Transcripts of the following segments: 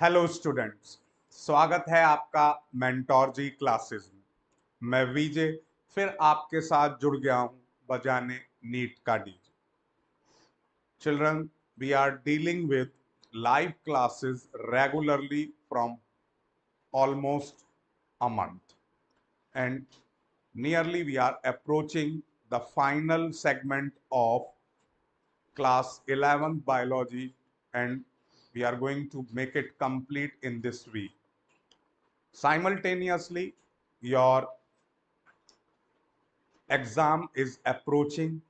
Hello students, स्वागत है आपका मेंटोर जी क्लासेस में। मैं विजय फिर आपके साथ जुड़ गया हूं बजाने नीट का DJ. Children, we are dealing with live classes regularly from almost a month, and nearly we are approaching the final segment of class 11th biology, and we are going to make it complete in this week. Simultaneously, your exam is approaching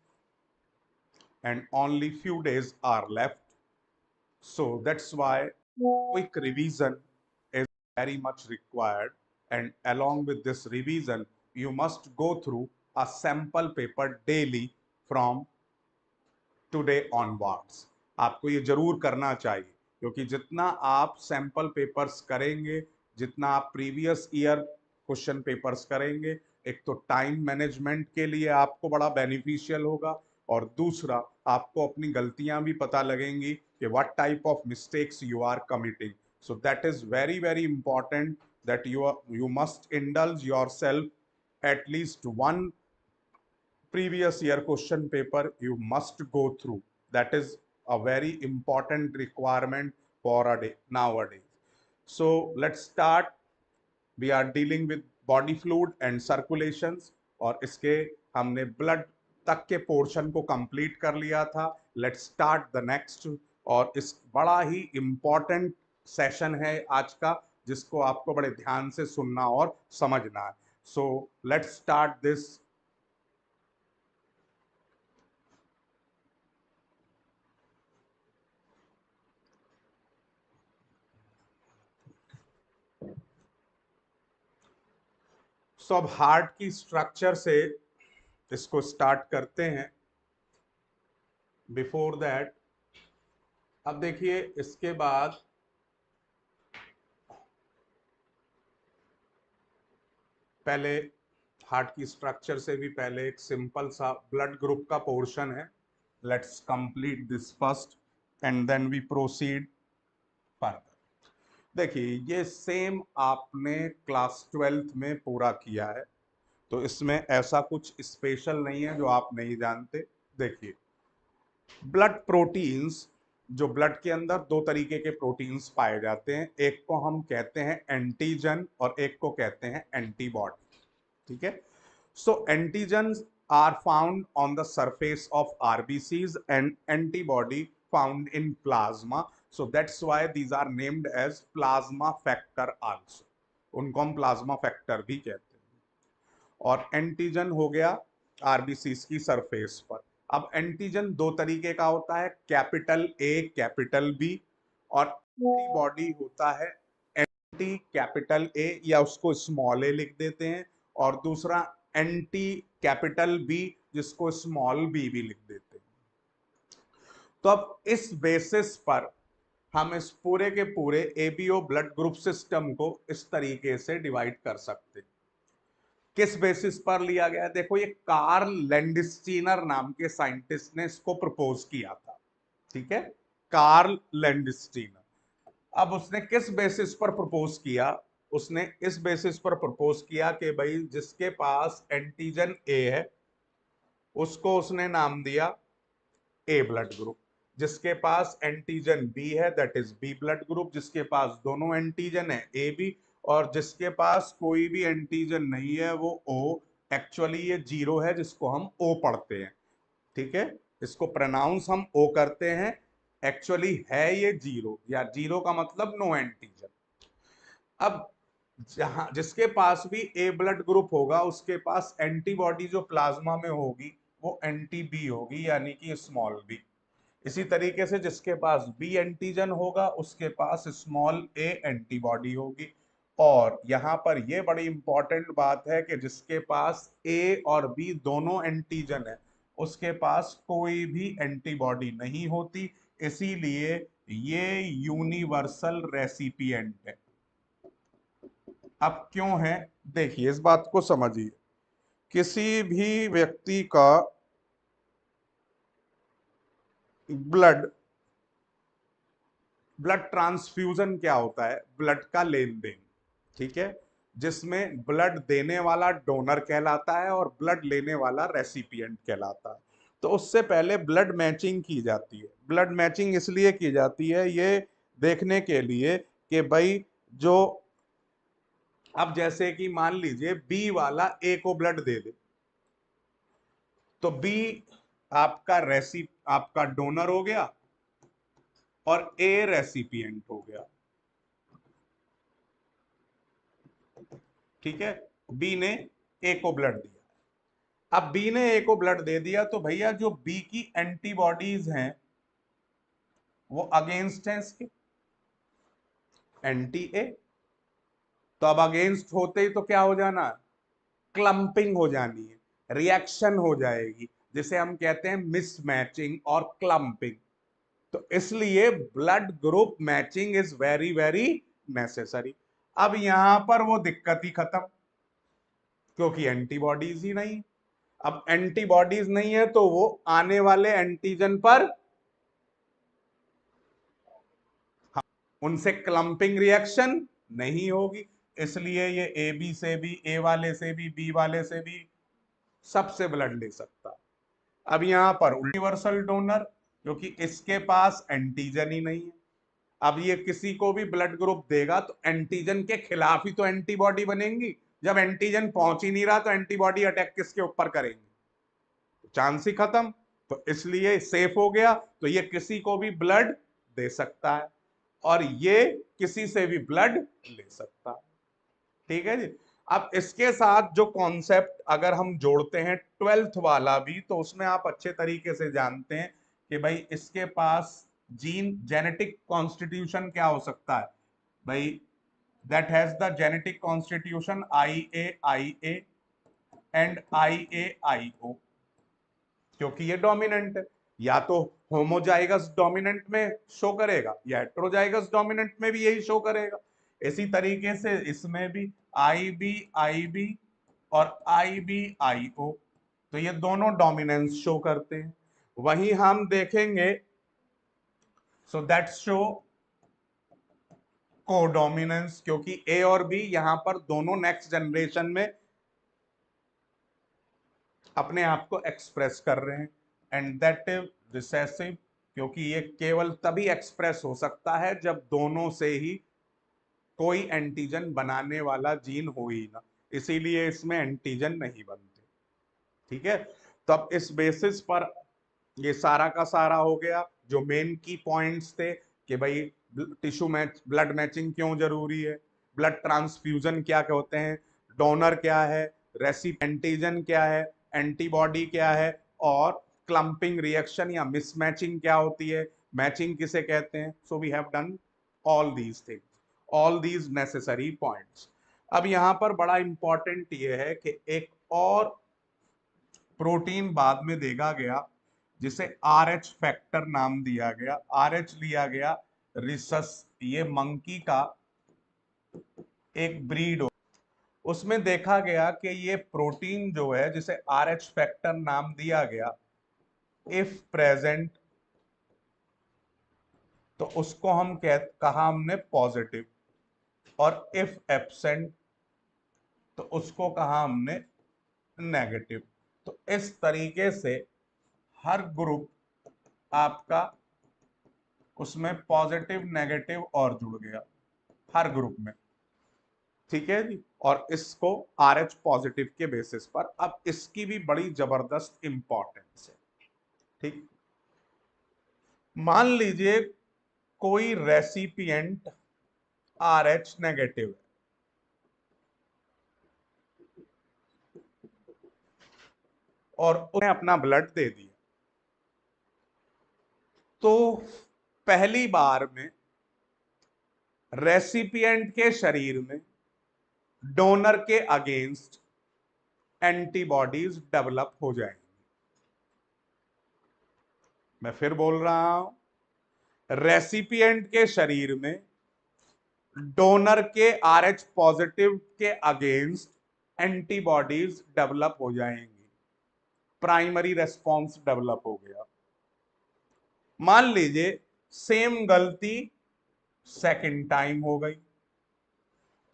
and only few days are left. So that's why quick revision is very much required. And along with this revision, you must go through a sample paper daily from today onwards. आपको ये जरूर करना चाहिए, क्योंकि जितना आप sample papers करेंगे, जितना आप प्रीवियस ईयर क्वेश्चन पेपर्स करेंगे, एक तो टाइम मैनेजमेंट के लिए आपको बड़ा बेनिफिशियल होगा, और दूसरा आपको अपनी गलतियां भी पता लगेंगी कि what type of mistakes you are committing. So that is very very important that you must indulge yourself at least one previous year question paper you must go through. That is a very important requirement for a day nowadays. So let's start. We are dealing with body fluid and circulations, और इसके हमने blood तक के portion को complete कर लिया था। Let's start the next. और इस बड़ा ही इंपॉर्टेंट सेशन है आज का, जिसको आपको बड़े ध्यान से सुनना और समझना है। So let's start this. So अब हार्ट की स्ट्रक्चर से इसको स्टार्ट करते हैं। बिफोर दैट, अब देखिए, इसके बाद पहले हार्ट की स्ट्रक्चर से भी पहले एक सिंपल सा ब्लड ग्रुप का पोर्शन है। Let's complete this first and then we proceed further. देखिए, ये सेम आपने क्लास 12th में पूरा किया है, तो इसमें ऐसा कुछ स्पेशल नहीं है जो आप नहीं जानते। देखिए, ब्लड प्रोटीन्स, जो ब्लड के अंदर दो तरीके के प्रोटीन्स पाए जाते हैं, एक को हम कहते हैं एंटीजन और एक को कहते हैं एंटीबॉडी। ठीक है। So antigens are found on the surface of RBCs and antibody found in plasma. So that's why these are named as plasma factor also. उनको हम प्लाज्मा फैक्टर भी कहते हैं। और एंटीजन हो गया आरबीसीज की सरफेस पर। अब एंटीजन दो तरीके का होता है, कैपिटल ए कैपिटल बी, और एंटीबॉडी होता है एंटी कैपिटल ए, या उसको स्मॉल ए लिख देते हैं, और दूसरा एंटी कैपिटल बी, जिसको स्मॉल बी भी लिख देते हैं। तो अब इस बेसिस पर हम इस पूरे के पूरे एबीओ ब्लड ग्रुप सिस्टम को इस तरीके से डिवाइड कर सकते हैं। किस बेसिस पर लिया गया? देखो, ये कार्ल लैंडस्टीनर नाम के साइंटिस्ट ने इसको प्रपोज किया था। ठीक है, कार्ल लैंडस्टीनर। अब उसने किस बेसिस पर प्रपोज किया? उसने इस बेसिस पर प्रपोज किया कि भाई, जिसके पास एंटीजन ए है उसको उसने नाम दिया ए ब्लड ग्रुप, जिसके पास एंटीजन बी है that is B blood group, जिसके पास दोनों एंटीजन है ए बी, और जिसके पास कोई भी एंटीजन नहीं है वो ओ। एक्चुअली ये जीरो है, जिसको हम ओ पढ़ते हैं। ठीक है, इसको प्रोनाउंस हम ओ करते हैं, एक्चुअली है ये जीरो, या जीरो का मतलब नो एंटीजन। अब जहां जिसके पास भी ए ब्लड ग्रुप होगा उसके पास एंटीबॉडी जो प्लाज्मा में होगी वो एंटी बी होगी, यानी कि स्मॉल बी। इसी तरीके से जिसके पास बी एंटीजन होगा उसके पास स्मॉल ए एंटीबॉडी होगी। और यहां पर यह बड़ी इंपॉर्टेंट बात है कि जिसके पास ए और बी दोनों एंटीजन है उसके पास कोई भी एंटीबॉडी नहीं होती, इसीलिए ये यूनिवर्सल रेसिपिएंट है। अब क्यों है? देखिए, इस बात को समझिए। किसी भी व्यक्ति का ब्लड ब्लड ट्रांसफ्यूजन क्या होता है? ब्लड का लेन देन, ठीक है, जिसमें ब्लड देने वाला डोनर कहलाता है और ब्लड लेने वाला रेसिपिएंट कहलाता है। तो उससे पहले ब्लड मैचिंग की जाती है। ब्लड मैचिंग इसलिए की जाती है ये देखने के लिए कि भाई जो, अब जैसे कि मान लीजिए बी वाला ए को ब्लड दे दे, तो बी आपका डोनर हो गया और ए रेसिपिएंट हो गया, ठीक है। बी ने ए को ब्लड दिया। अब बी ने ए को ब्लड दे दिया तो भैया जो बी की एंटीबॉडीज हैं वो अगेंस्ट हैं इसके, एंटी ए। तो अब अगेंस्ट होते ही तो क्या हो जाना? क्लंपिंग हो जानी है, रिएक्शन हो जाएगी, जिसे हम कहते हैं मिसमैचिंग और क्लंपिंग। तो इसलिए blood group matching is very very necessary. अब यहां पर वो दिक्कत ही खत्म, क्योंकि एंटीबॉडीज ही नहीं। अब एंटीबॉडीज नहीं है तो वो आने वाले एंटीजन पर उनसे क्लंपिंग रिएक्शन नहीं होगी, इसलिए ये ए बी से भी, ए वाले से भी, बी वाले से भी सबसे ब्लड ले सकता है। अब यहां पर यूनिवर्सल डोनर, क्योंकि इसके पास एंटीजन ही नहीं है। अब ये किसी को भी ब्लड ग्रुप देगा तो एंटीजन के खिलाफ ही तो एंटीबॉडी बनेंगी। जब एंटीजन पहुंच ही नहीं रहा तो एंटीबॉडी अटैक किसके ऊपर करेंगे? चांस ही खत्म। तो इसलिए सेफ हो गया, तो ये किसी को भी ब्लड दे सकता है और ये किसी से भी ब्लड ले सकता है, ठीक है जी। अब इसके साथ जो कॉन्सेप्ट अगर हम जोड़ते हैं 12th वाला भी, तो उसमें आप अच्छे तरीके से जानते हैं कि भाई इसके पास जीन जेनेटिक कॉन्स्टिट्यूशन क्या हो सकता है भाई? That has the genetic constitution IA and IAIO, क्योंकि ये डोमिनेंट है। या तो होमोजाइगस डोमिनेंट में शो करेगा या हेट्रोजाइगस डोमिनेंट में भी यही शो करेगा। इसी तरीके से इसमें भी IB और IBIO, तो ये दोनों डोमिनेंस शो करते हैं। वहीं हम देखेंगे, सो दैट शो कोडोमिनेंस, क्योंकि ए और बी यहां पर दोनों नेक्स्ट जनरेशन में अपने आप को एक्सप्रेस कर रहे हैं। एंड दैट रिसेसिव, क्योंकि ये केवल तभी एक्सप्रेस हो सकता है जब दोनों से ही कोई एंटीजन बनाने वाला जीन हो ही ना, इसीलिए इसमें एंटीजन नहीं बनते, ठीक है। तो अब इस बेसिस पर ये सारा का सारा हो गया, जो मेन की पॉइंट्स थे कि भाई टिश्यू मैच, ब्लड मैचिंग क्यों जरूरी है, ब्लड ट्रांसफ्यूजन क्या होते हैं, डोनर क्या है, एंटीजन क्या है, एंटीबॉडी क्या है, और क्लंपिंग रिएक्शन या मिसमैचिंग क्या होती है, मैचिंग किसे कहते हैं। So we have done all these things, all these necessary points. अब यहां पर बड़ा इंपॉर्टेंट ये है कि एक और प्रोटीन बाद में देखा गया जिसे RH फैक्टर नाम दिया गया। RH लिया गया रिसस, ये मंकी का एक ब्रीड हो, उसमें देखा गया कि ये प्रोटीन जो है जिसे RH फैक्टर नाम दिया गया, इफ प्रेजेंट तो उसको हम कहा हमने पॉजिटिव, और इफ एब्सेंट तो उसको कहा हमने नेगेटिव। तो इस तरीके से हर ग्रुप आपका उसमें पॉजिटिव नेगेटिव और जुड़ गया हर ग्रुप में, ठीक है जी। और इसको RH पॉजिटिव के बेसिस पर, अब इसकी भी बड़ी जबरदस्त इंपॉर्टेंस है, ठीक। मान लीजिए कोई रेसिपिएंट RH नेगेटिव है और उसने अपना ब्लड दे दिया, तो पहली बार में रेसिपिएंट के शरीर में डोनर के अगेंस्ट एंटीबॉडीज डेवलप हो जाएंगी। मैं फिर बोल रहा हूं, रेसिपिएंट के शरीर में डोनर के RH पॉजिटिव के अगेंस्ट एंटीबॉडीज डेवलप हो जाएंगी, प्राइमरी रेस्पॉन्स डेवलप हो गया। मान लीजिए सेम गलती सेकंड टाइम हो गई।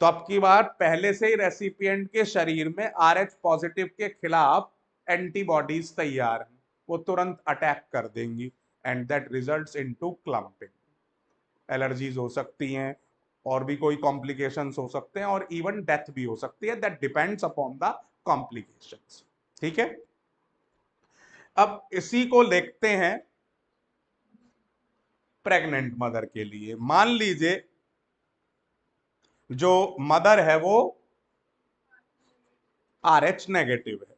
तो अब की बार पहले से ही रेसिपिएंट के शरीर में RH पॉजिटिव के खिलाफ एंटीबॉडीज तैयार हैं, वो तुरंत अटैक कर देंगी and that results into clumping. Allergies हो सकती हैं और भी कोई कॉम्प्लिकेशंस हो सकते हैं और इवन डेथ भी हो सकती है, that depends upon the complications. ठीक है, अब इसी को देखते हैं प्रेग्नेंट मदर के लिए। मान लीजिए जो मदर है वो RH नेगेटिव है,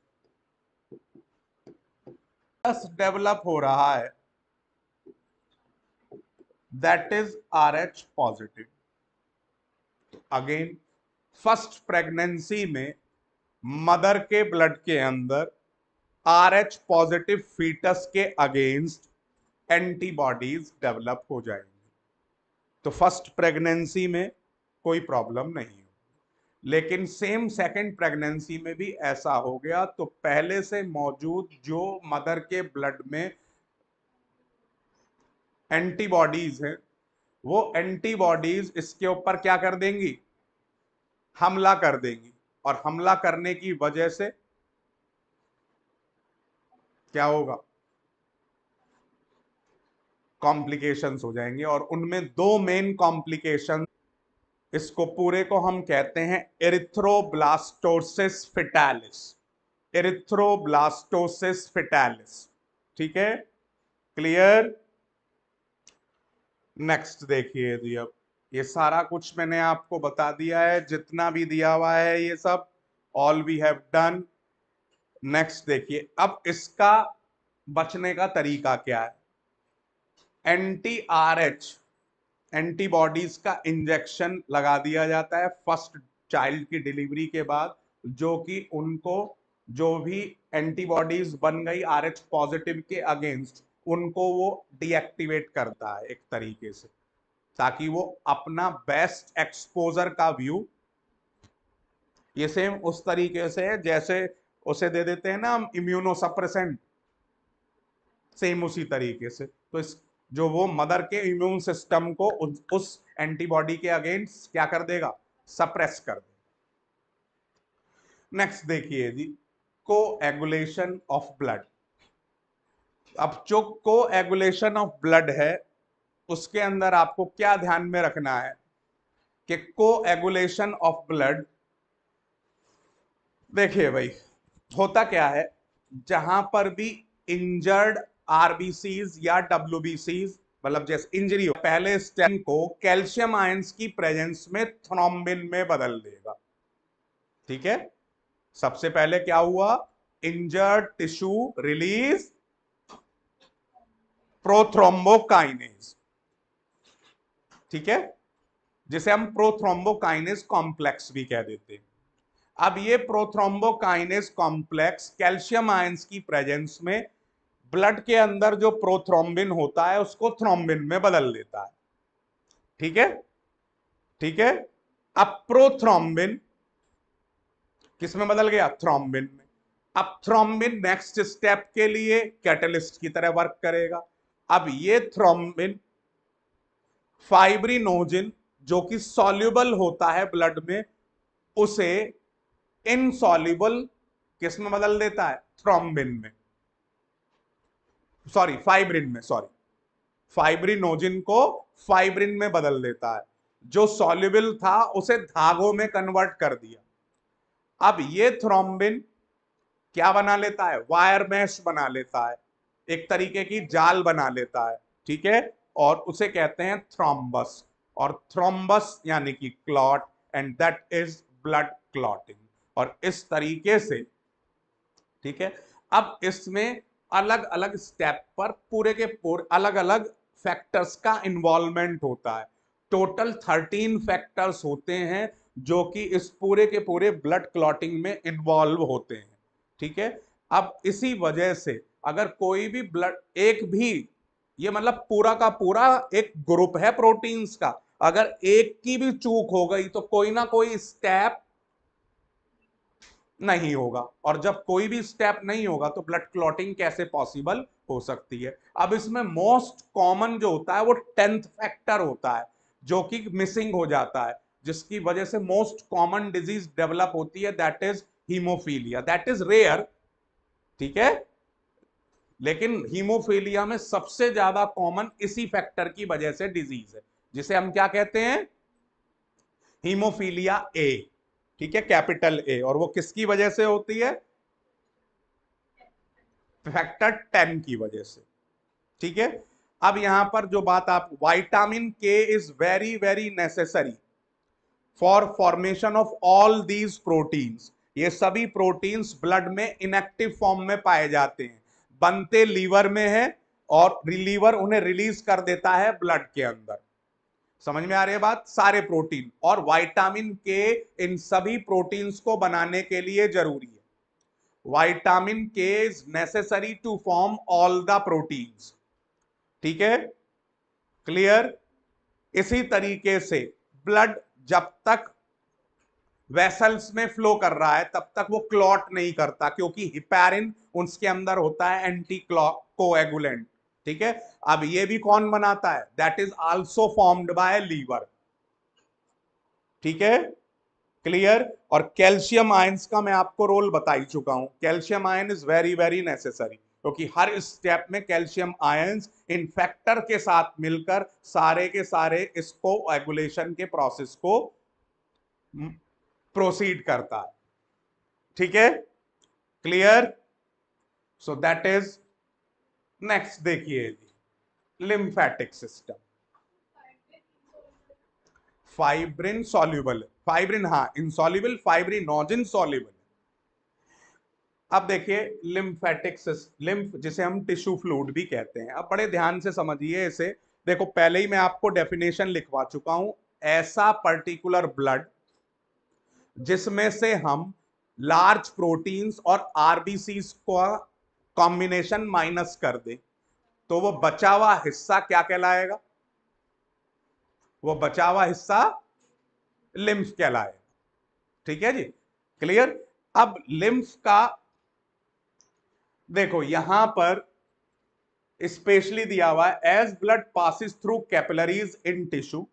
प्लस डेवलप हो रहा है that is RH positive. Again first pregnancy में मदर के ब्लड के अंदर RH पॉजिटिव फीटस के अगेंस्ट एंटीबॉडीज डेवलप हो जाएंगी। तो फर्स्ट प्रेगनेंसी में कोई प्रॉब्लम नहीं हो, लेकिन सेम सेकंड प्रेगनेंसी में भी ऐसा हो गया तो पहले से मौजूद जो मदर के ब्लड में एंटीबॉडीज हैं, वो एंटीबॉडीज इसके ऊपर क्या कर देंगी, हमला कर देंगी। और हमला करने की वजह से क्या होगा, कॉम्प्लिकेशंस हो जाएंगे। और उनमें दो मेन कॉम्प्लिकेशन, इसको पूरे को हम कहते हैं एरिथ्रोब्लास्टोसिस फिटालिस। एरिथ्रोब्लास्टोसिस फिटालिस, ठीक है, क्लियर। नेक्स्ट देखिए जी, अब ये सारा कुछ मैंने आपको बता दिया है, जितना भी दिया हुआ है ये सब all we have done. Next देखिए, अब इसका बचने का तरीका क्या है। एंटी RH एंटीबॉडीज का इंजेक्शन लगा दिया जाता है फर्स्ट चाइल्ड की डिलीवरी के बाद, जो कि उनको जो भी एंटीबॉडीज बन गई RH पॉजिटिव के अगेंस्ट, उनको वो डीएक्टिवेट करता है एक तरीके से, ताकि वो अपना बेस्ट एक्सपोजर का व्यू, ये सेम उस तरीके से है जैसे उसे दे देते हैं ना हम इम्यूनोसप्रेसेंट, सेम उसी तरीके से। तो इस जो वो मदर के इम्यून सिस्टम को उस एंटीबॉडी के अगेंस्ट क्या कर देगा, सप्रेस कर देगा। नेक्स्ट देखिए जी, कोएगुलेशन ऑफ ब्लड। अब जो कोएगुलेशन ऑफ ब्लड है उसके अंदर आपको क्या ध्यान में रखना है कि कोएगुलेशन ऑफ ब्लड, देखिए भाई होता क्या है, जहां पर भी इंजर्ड आरबीसीज या डब्ल्यूबीसीज, मतलब जैसे इंजरी हो, पहले स्टेम को कैल्शियम आयंस की प्रेजेंस में थ्रोम्बिन में बदल देगा। ठीक है, सबसे पहले क्या हुआ, इंजर्ड टिश्यू रिलीज प्रोथ्रोम्बोकाइनेज, ठीक है, जिसे हम प्रोथ्रोम्बोकाइनेज कॉम्प्लेक्स भी कह देते हैं। अब ये प्रोथ्रोम्बोकाइनेज कॉम्प्लेक्स कैल्शियम आयंस की प्रेजेंस में ब्लड के अंदर जो प्रोथ्रोम्बिन होता है उसको थ्रोम्बिन में बदल देता है। ठीक है, ठीक है। अब प्रोथ्रोम्बिन किस में बदल गया, थ्रोम्बिन में। अब थ्रोम्बिन नेक्स्ट स्टेप के लिए कैटलिस्ट की तरह वर्क करेगा। अब ये थ्रोम्बिन फाइब्रिनोजिन जो कि सॉल्युबल होता है ब्लड में, उसे इनसॉल्युबल किस में बदल देता है, थ्रोम्बिन में, सॉरी फाइब्रिन में, सॉरी फाइब्रिनोजिन को फाइब्रिन में बदल देता है। जो सॉल्युबल था उसे धागों में कन्वर्ट कर दिया। अब ये थ्रोम्बिन क्या बना लेता है, वायर मैश बना लेता है, एक तरीके की जाल बना लेता है। ठीक है, और उसे कहते हैं थ्रोम्बस, और थ्रोम्बस यानी कि clot, and that is blood clotting. और इस तरीके से, ठीक है, अब इसमें अलग अलग स्टेप पर पूरे के पूरे अलग अलग फैक्टर्स का इन्वॉल्वमेंट होता है। टोटल 13 फैक्टर्स होते हैं जो कि इस पूरे के पूरे ब्लड क्लॉटिंग में इन्वॉल्व होते हैं। ठीक है, अब इसी वजह से अगर कोई भी ब्लड, एक भी, ये मतलब पूरा का पूरा एक ग्रुप है प्रोटीन्स का, अगर एक की भी चूक हो गई तो कोई ना कोई स्टेप नहीं होगा, और जब कोई भी स्टेप नहीं होगा तो ब्लड क्लॉटिंग कैसे पॉसिबल हो सकती है। अब इसमें मोस्ट कॉमन जो होता है वो 10th फैक्टर होता है, जो कि मिसिंग हो जाता है, जिसकी वजह से मोस्ट कॉमन डिजीज डेवलप होती है, that is haemophilia. That is rare, ठीक है, लेकिन हीमोफीलिया में सबसे ज्यादा कॉमन इसी फैक्टर की वजह से डिजीज है, जिसे हम क्या कहते हैं, हीमोफीलिया ए, ठीक है, कैपिटल ए। और वो किसकी वजह से होती है, फैक्टर 10 की वजह से, ठीक है। अब यहां पर जो बात, आप vitamin K is very very necessary for formation of all these proteins. ये सभी प्रोटीन्स ब्लड में इनएक्टिव फॉर्म में पाए जाते हैं, बनते लीवर में है, और लीवर उन्हें रिलीज कर देता है ब्लड के अंदर। समझ में आ रही है बात, सारे प्रोटीन, और विटामिन के इन सभी प्रोटीन्स को बनाने के लिए जरूरी है। Vitamin K is necessary to form all the proteins, ठीक है, क्लियर। इसी तरीके से ब्लड जब तक वेसल्स में फ्लो कर रहा है तब तक वो क्लॉट नहीं करता, क्योंकि हिपैरिन उसके अंदर होता है एंटी कोएगुलेंट, ठीक है। अब ये भी कौन बनाता है, that is also formed by liver, ठीक है, क्लियर। और कैल्शियम आयंस का मैं आपको रोल बता ही चुका हूं। Calcium ion is very very necessary, क्योंकि हर स्टेप में कैल्शियम आयंस इन फैक्टर के साथ मिलकर सारे के सारे इसको कोएगुलेशन के प्रोसेस को प्रोसीड करता है, ठीक है, clear. So that is, next देखिए जी, lymphatic system. Fibrin soluble, fibrin हाँ इनसॉल्युबल, फाइब्रिनोजन सॉल्युबल। अब देखिए लिम्फेटिक लिम्फ, जिसे हम टिश्यू फ्लूइड भी कहते हैं, अब बड़े ध्यान से समझिए इसे। देखो पहले ही मैं आपको डेफिनेशन लिखवा चुका हूं, ऐसा पर्टिकुलर ब्लड जिसमें से हम लार्ज प्रोटीन्स और आरबीसीज का कॉम्बिनेशन माइनस कर दे, तो वो बचा हुआ हिस्सा क्या कहलाएगा, वो बचा हुआ हिस्सा लिम्फ कहलाएगा, ठीक है जी, क्लियर। अब लिम्फ का देखो यहां पर स्पेशली दिया हुआ है, as blood passes through capillaries in tissue,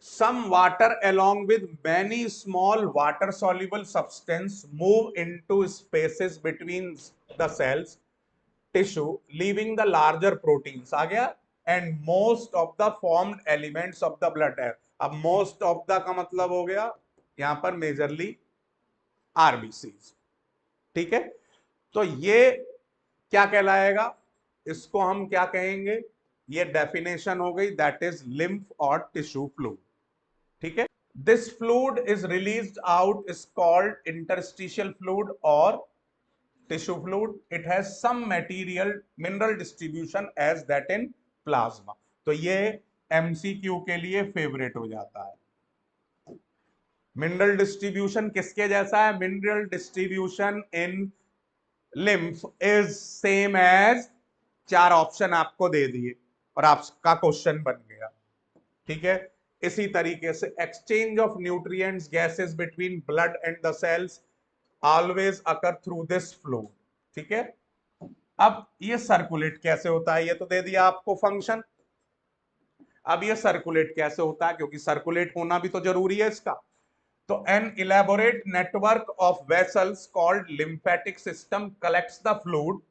some water along with many small water soluble substance move into spaces between the cells tissue leaving the larger proteins आ गया, and most of the formed elements of the blood है। अब most of the का मतलब हो गया यहां पर majorly RBCs, ठीक है। तो ये क्या कहलाएगा, इसको हम क्या कहेंगे, ये डेफिनेशन हो गई, दैट इज लिम्फ और टिश्यू फ्लूइड, ठीक है। This fluid is released out is called interstitial fluid और tissue fluid. It has some material mineral distribution as that in plasma. तो ये एमसीक्यू के लिए फेवरेट हो जाता है। मिनरल डिस्ट्रीब्यूशन किसके जैसा है, mineral distribution in lymph is same as, चार ऑप्शन आपको दे दिए और आपका क्वेश्चन बन गया, ठीक है। इसी तरीके से exchange of nutrients gases between blood and the cells always occur through this flow, ठीक है। अब ये सर्कुलेट कैसे होता है, ये तो दे दिया आपको फंक्शन। अब ये सर्कुलेट कैसे होता है, क्योंकि सर्कुलेट होना भी तो जरूरी है इसका। तो an elaborate network of vessels called lymphatic system collects the fluid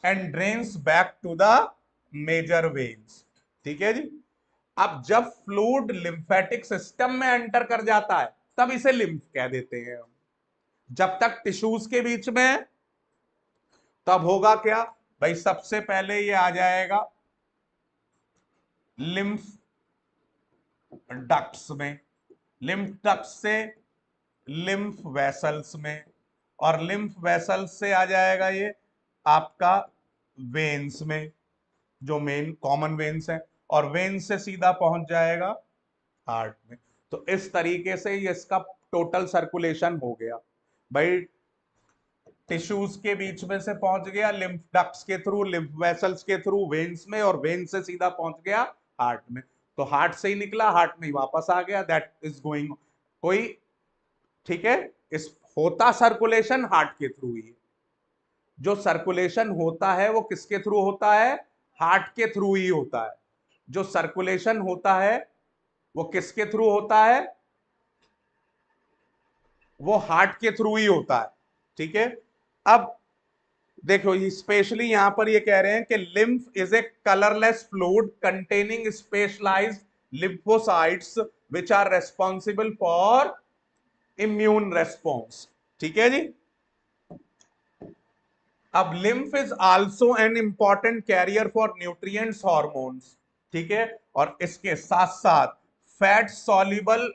and drains back to the major veins, ठीक है जी। अब जब फ्लूइड लिम्फेटिक सिस्टम में एंटर कर जाता है तब इसे लिम्फ कह देते हैं हम। जब तक टिश्यूज के बीच में है तब होगा क्या भाई, सबसे पहले ये आ जाएगा लिम्फ डक्ट्स में, लिम्फ डक्ट्स से लिम्फ वेसल्स में, और लिम्फ वेसल्स से आ जाएगा ये आपका वेन्स में, जो मेन कॉमन वेन्स है, और वेन्स से सीधा पहुंच जाएगा हार्ट में। तो इस तरीके से ये इसका टोटल सर्कुलेशन हो गया भाई, टिश्यूज के बीच में से पहुंच गया लिम्फ डक्ट्स के थ्रू, लिम्फ वेसल्स के थ्रू वेन्स में, और वेन्स से सीधा पहुंच गया हार्ट में। तो हार्ट से ही निकला, हार्ट में ही वापस आ गया, दैट इज गोइंग कोई, ठीक है। इस होता सर्कुलेशन हार्ट के थ्रू ही, जो सर्कुलेशन होता है वो किसके थ्रू होता है, हार्ट के थ्रू ही होता है। जो सर्कुलेशन होता है वो किसके थ्रू होता है? वो हार्ट के थ्रू ही होता है। ठीक है, अब देखो स्पेशली यहां पर ये कह रहे हैं कि lymph is a colourless fluid containing specialised lymphocytes which are responsible for immune response. ठीक है जी। अब lymph is also an important carrier for nutrients hormones. ठीक है, और इसके साथ साथ fat soluble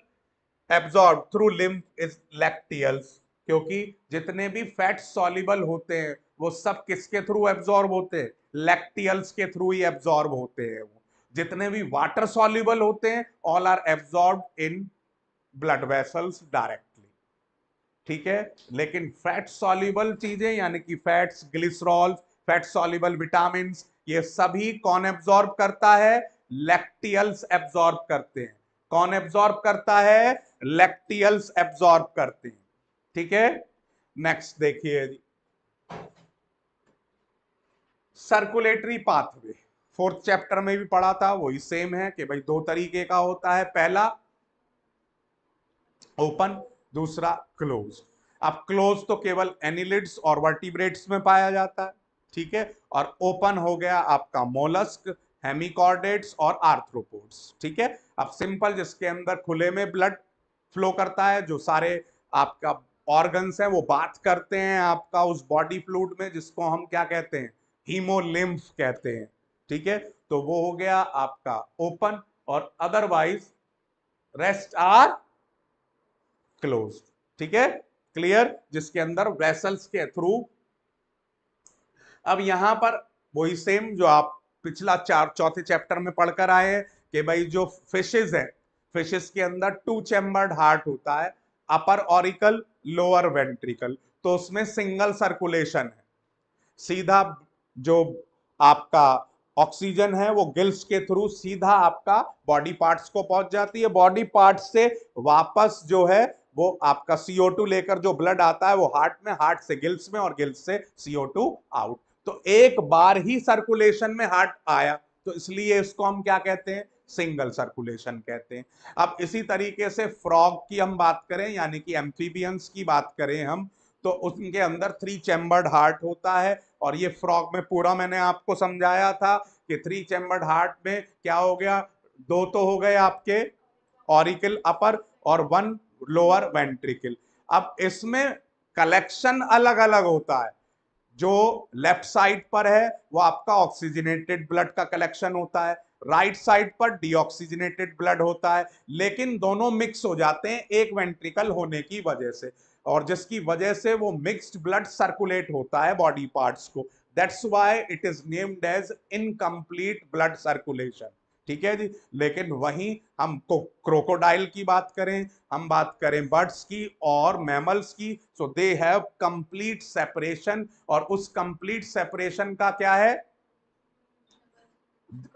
absorb through lymph is lacteals, क्योंकि जितने भी फैट सॉल्युबल होते हैं वो सब किसके थ्रू एब्जॉर्ब होते हैं? लैक्टियल्स के थ्रू ही एब्जॉर्ब होते हैं। वो जितने भी वाटर सॉल्युबल होते हैं all are absorb in blood vessels directly. ठीक है, लेकिन फैट सॉल्युबल चीजें यानी कि fats, glycerol, fat soluble vitamin, ये सभी कौन एब्जॉर्ब करता है? लैक्टियल्स एब्जॉर्ब करते हैं। कौन एब्जॉर्ब करता है? लैक्टियल्स एब्जॉर्ब करते हैं। ठीक है, नेक्स्ट देखिए जी, सर्कुलेटरी पाथवे। फोर्थ चैप्टर में भी पढ़ा था, वही सेम है कि भाई दो तरीके का होता है, पहला ओपन, दूसरा क्लोज। अब क्लोज तो केवल एनिलिड्स और वर्टिब्रेट्स में पाया जाता है। ठीक है, और ओपन हो गया आपका मोलस्क, हेमिकॉर्डेट्स और आर्थ्रोपोड्स। ठीक है, अब सिंपल जिसके अंदर खुले में ब्लड फ्लो करता है, जो सारे आपका ऑर्गन्स हैं वो बात करते हैं आपका उस बॉडी फ्लूइड में, जिसको हम क्या कहते हैं? हीमोलिम्फ कहते हैं। ठीक है, तो वो हो गया आपका ओपन, और अदरवाइज रेस्ट आर क्लोज। ठीक है, क्लियर, जिसके अंदर वेसल्स के थ्रू। अब यहां पर वही सेम जो आप पिछला चौथे चैप्टर में पढ़कर आए हैं कि भाई जो फिशेस है, फिशेस के अंदर टू चैम्बर्ड हार्ट होता है, अपर ऑरिकल, लोअर वेंट्रिकल, तो उसमें सिंगल सर्कुलेशन है। सीधा जो आपका ऑक्सीजन है वो गिल्स के थ्रू सीधा आपका बॉडी पार्ट्स को पहुंच जाती है। बॉडी पार्ट्स से वापस जो है वो आपका CO2 लेकर जो ब्लड आता है वो हार्ट में, हार्ट से गिल्स में, और गिल्स से CO2 आउट। तो एक बार ही सर्कुलेशन में हार्ट आया, तो इसलिए इसको हम क्या कहते हैं? सिंगल सर्कुलेशन कहते हैं। अब इसी तरीके से फ्रॉग की हम बात करें, यानी कि एम्फीबियंस की बात करें हम, तो उनके अंदर 3 चैम्बर्ड हार्ट होता है। और ये फ्रॉग में पूरा मैंने आपको समझाया था कि 3 चैम्बर्ड हार्ट में क्या हो गया? 2 तो हो गए आपके ऑरिकल अपर और 1 लोअर वेंट्रिकल। अब इसमें कलेक्शन अलग अलग होता है। जो लेफ्ट साइड पर है वो आपका ऑक्सीजनेटेड ब्लड का कलेक्शन होता है, राइट साइड पर डीऑक्सीजनेटेड ब्लड होता है, लेकिन दोनों मिक्स हो जाते हैं एक वेंट्रिकल होने की वजह से, और जिसकी वजह से वो मिक्स्ड ब्लड सर्कुलेट होता है बॉडी पार्ट्स को। That's why it is named as incomplete blood circulation. ठीक है जी, लेकिन वहीं हम क्रोकोडाइल की बात करें, हम बात करें बर्ड्स की और मैमल्स की, सो दे हैव कंप्लीट सेपरेशन, और उस कंप्लीट सेपरेशन का क्या है?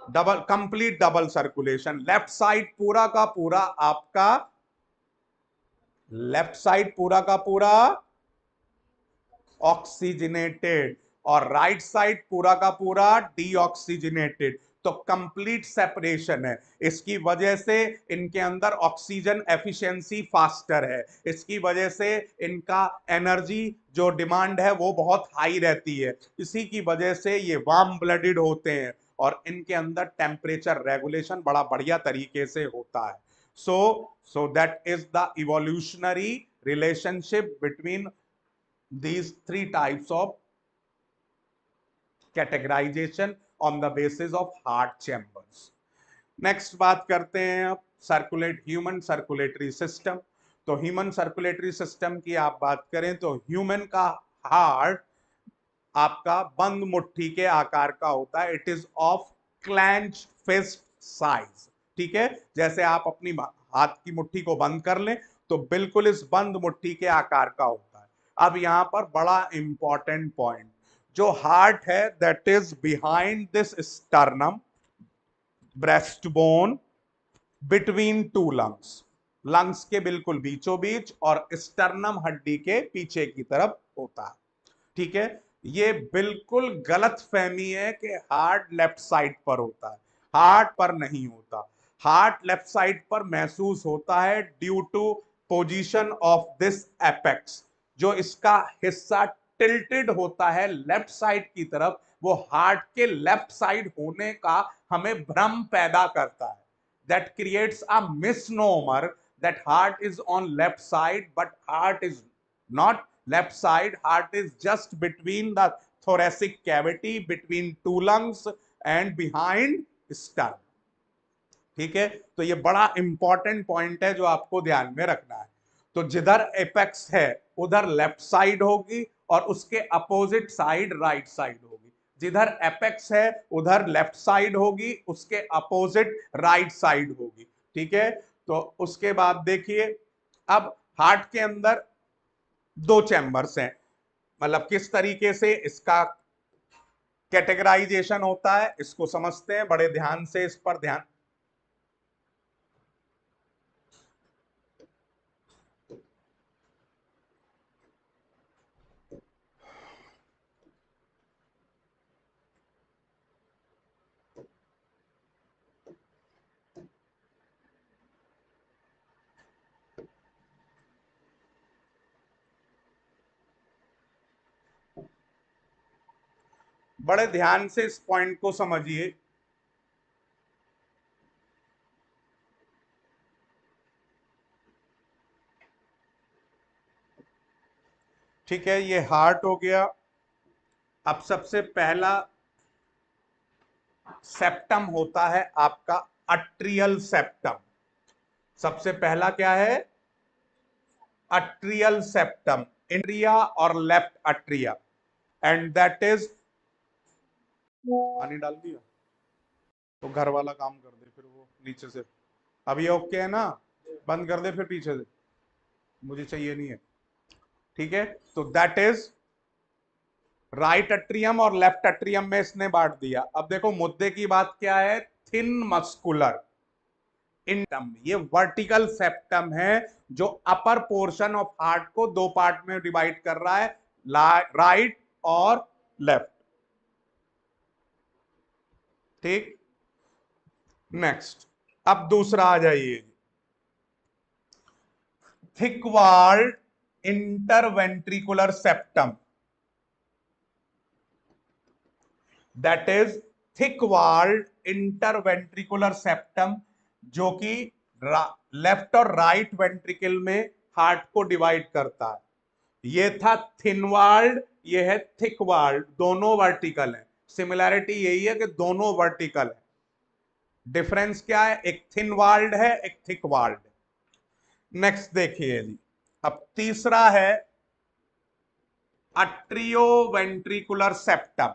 Double, complete double circulation. Left side पूरा का पूरा आपका, लेफ्ट साइड पूरा का पूरा ऑक्सीजनेटेड, और राइट साइड पूरा का पूरा डीऑक्सीजनेटेड। तो कंप्लीट सेपरेशन है। इसकी वजह से इनके अंदर ऑक्सीजन एफिशिएंसी फास्टर है, इसकी वजह से इनका एनर्जी जो डिमांड है वो बहुत हाई रहती है, इसी की वजह से ये वार्म ब्लडेड होते हैं, और इनके अंदर टेम्परेचर रेगुलेशन बड़ा बढ़िया तरीके से होता है। सो that is the evolutionary relationship between these 3 types of categorization on the basis of heart chambers. Next बात करते हैं अब ह्यूमन सर्कुलेटरी सिस्टम। तो ह्यूमन सर्कुलेटरी सिस्टम की आप बात करें तो ह्यूमन का हार्ट आपका बंद मुट्ठी के आकार का होता है। It is of clenched fist size. ठीक है, जैसे आप अपनी हाथ की मुट्ठी को बंद कर लें तो बिल्कुल इस बंद मुट्ठी के आकार का होता है। अब यहां पर बड़ा इंपॉर्टेंट पॉइंट, जो हार्ट है that is behind this sternum breast bone between two lungs, lungs के बिल्कुल बीचों बीच और स्टर्नम हड्डी के पीछे की तरफ होता है। ठीक है, ये बिल्कुल गलत फहमी है कि हार्ट लेफ्ट साइड पर होता है, हार्ट पर नहीं होता। हार्ट लेफ्ट साइड पर महसूस होता है due to position of this apex. जो इसका हिस्सा टिल्टेड होता है लेफ्ट साइड की तरफ, वो हार्ट के लेफ्ट साइड होने का हमें भ्रम पैदा करता है। That creates a misnomer that heart is on left side, but heart is not left side. Heart is just between the thoracic cavity, between two lungs and behind sternum. ठीक है, तो ये बड़ा इंपॉर्टेंट पॉइंट है जो आपको ध्यान में रखना है। तो जिधर एपेक्स है उधर लेफ्ट साइड होगी और उसके अपोजिट साइड राइट साइड होगी। जिधर एपेक्स है उधर लेफ्ट साइड होगी, उसके अपोजिट राइट साइड होगी। ठीक है, तो उसके बाद देखिए, अब हार्ट के अंदर दो चैम्बर्स हैं, मतलब किस तरीके से इसका कैटेगराइजेशन होता है इसको समझते हैं, बड़े ध्यान से इस पर ध्यान। बड़े ध्यान से इस पॉइंट को समझिए। ठीक है, ये हार्ट हो गया। अब सबसे पहला सेप्टम होता है आपका अट्रियल सेप्टम। सबसे पहला क्या है? अट्रियल सेप्टम, इंट्रिया और left Atria, and that is, पानी डाल दिया तो घर वाला काम कर दे फिर वो नीचे से। अब ये ओके है ना? बंद कर दे फिर पीछे से, मुझे चाहिए नहीं है। ठीक है, तो दैट इज राइट अट्रियम और लेफ्ट अट्रियम में इसने बांट दिया। अब देखो मुद्दे की बात क्या है, थिन मस्कुलर इंटम, ये वर्टिकल सेप्टम है जो अपर पोर्शन ऑफ हार्ट को दो पार्ट में डिवाइड कर रहा है, राइट और लेफ्ट। ठीक, नेक्स्ट, अब दूसरा आ जाइए, thick walled interventricular septum. That is thick walled interventricular septum, जो कि लेफ्ट और राइट वेंट्रिकल में हार्ट को डिवाइड करता है। ये था थिन वॉल्ड, ये है थिक वॉल्ड, दोनों वर्टिकल है। सिमिलैरिटी यही है कि दोनों वर्टिकल है। डिफरेंस क्या है? एक थिन वॉल्ड है, एक थिक वॉल्ड है। नेक्स्ट देखिए जी, अब तीसरा है अट्रियोवेंट्रिकुलर सेप्टम,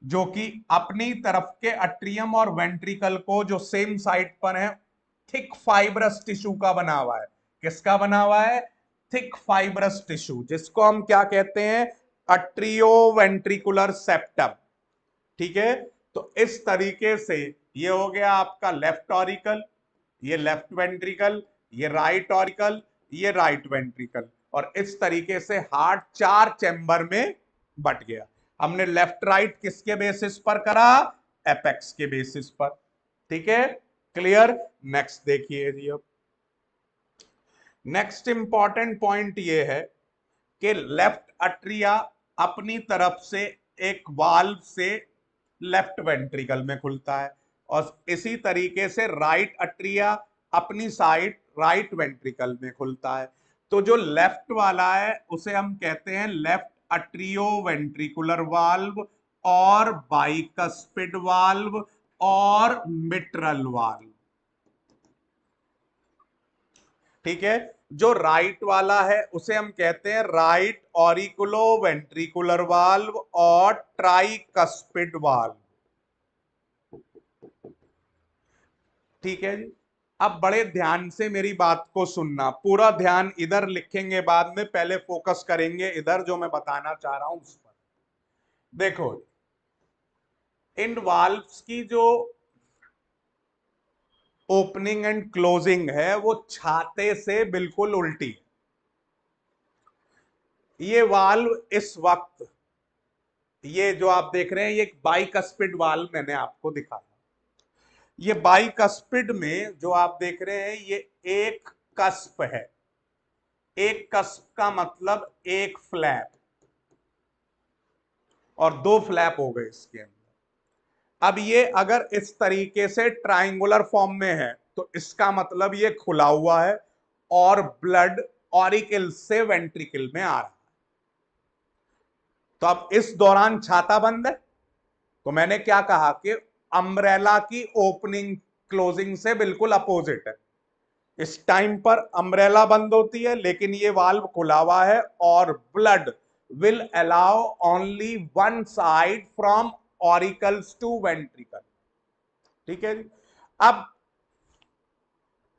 जो कि अपनी तरफ के अट्रियम और वेंट्रिकल को जो सेम साइड पर है, थिक फाइब्रस टिश्यू का बना हुआ है। किसका बना हुआ है? थिक फाइब्रस टिश्यू, जिसको हम क्या कहते हैं? अट्रियोवेंट्रिकुलर सेप्टम। ठीक है, तो इस तरीके से ये हो गया आपका लेफ्ट ऑरिकल, ये लेफ्ट वेंट्रिकल, ये राइट ऑरिकल, ये राइट वेंट्रिकल, और इस तरीके से हार्ट चार चैम्बर में बट गया। हमने लेफ्ट राइट किसके बेसिस पर करा? एपेक्स के बेसिस पर। ठीक है, क्लियर? नेक्स्ट देखिए जी, अब नेक्स्ट इंपॉर्टेंट पॉइंट ये है कि लेफ्ट अट्रिया अपनी तरफ से एक वाल्व से लेफ्ट वेंट्रिकल में खुलता है, और इसी तरीके से राइट अट्रिया अपनी साइड राइट वेंट्रिकल में खुलता है। तो जो लेफ्ट वाला है उसे हम कहते हैं लेफ्ट अट्रियो वेंट्रिकुलर वाल्व, और बाइकस्पिड वाल्व, और मिट्रल वाल्व। ठीक है, जो राइट वाला है उसे हम कहते हैं राइट ऑरिकुलो वेंट्रिकुलर वाल्व और ट्राइकस्पिड वाल्व। ठीक है जी, अब बड़े ध्यान से मेरी बात को सुनना, पूरा ध्यान इधर लिखेंगे बाद में, पहले फोकस करेंगे इधर जो मैं बताना चाह रहा हूं उस पर। देखो, इन वाल्व्स की जो ओपनिंग एंड क्लोजिंग है वो छाते से बिल्कुल उल्टी। ये वाल्व इस वक्त, ये जो आप देख रहे हैं ये एक बाइकस्पिड वाल्व मैंने आपको दिखाया। ये बाइकस्पिड में जो आप देख रहे हैं ये एक कस्प है। एक कस्प का मतलब एक फ्लैप, और दो फ्लैप हो गए इसके अंदर। अब ये अगर इस तरीके से ट्राइंगुलर फॉर्म में है तो इसका मतलब ये खुला हुआ है और ब्लड ऑरिकल से वेंट्रिकल में आ रहा है। तो अब इस दौरान छाता बंद है, तो मैंने क्या कहा कि अम्ब्रेला की ओपनिंग क्लोजिंग से बिल्कुल अपोजिट है। इस टाइम पर अम्ब्रेला बंद होती है लेकिन ये वाल्व खुला हुआ है और blood will allow only one side from auricles to ventricle. ठीक है जी। अब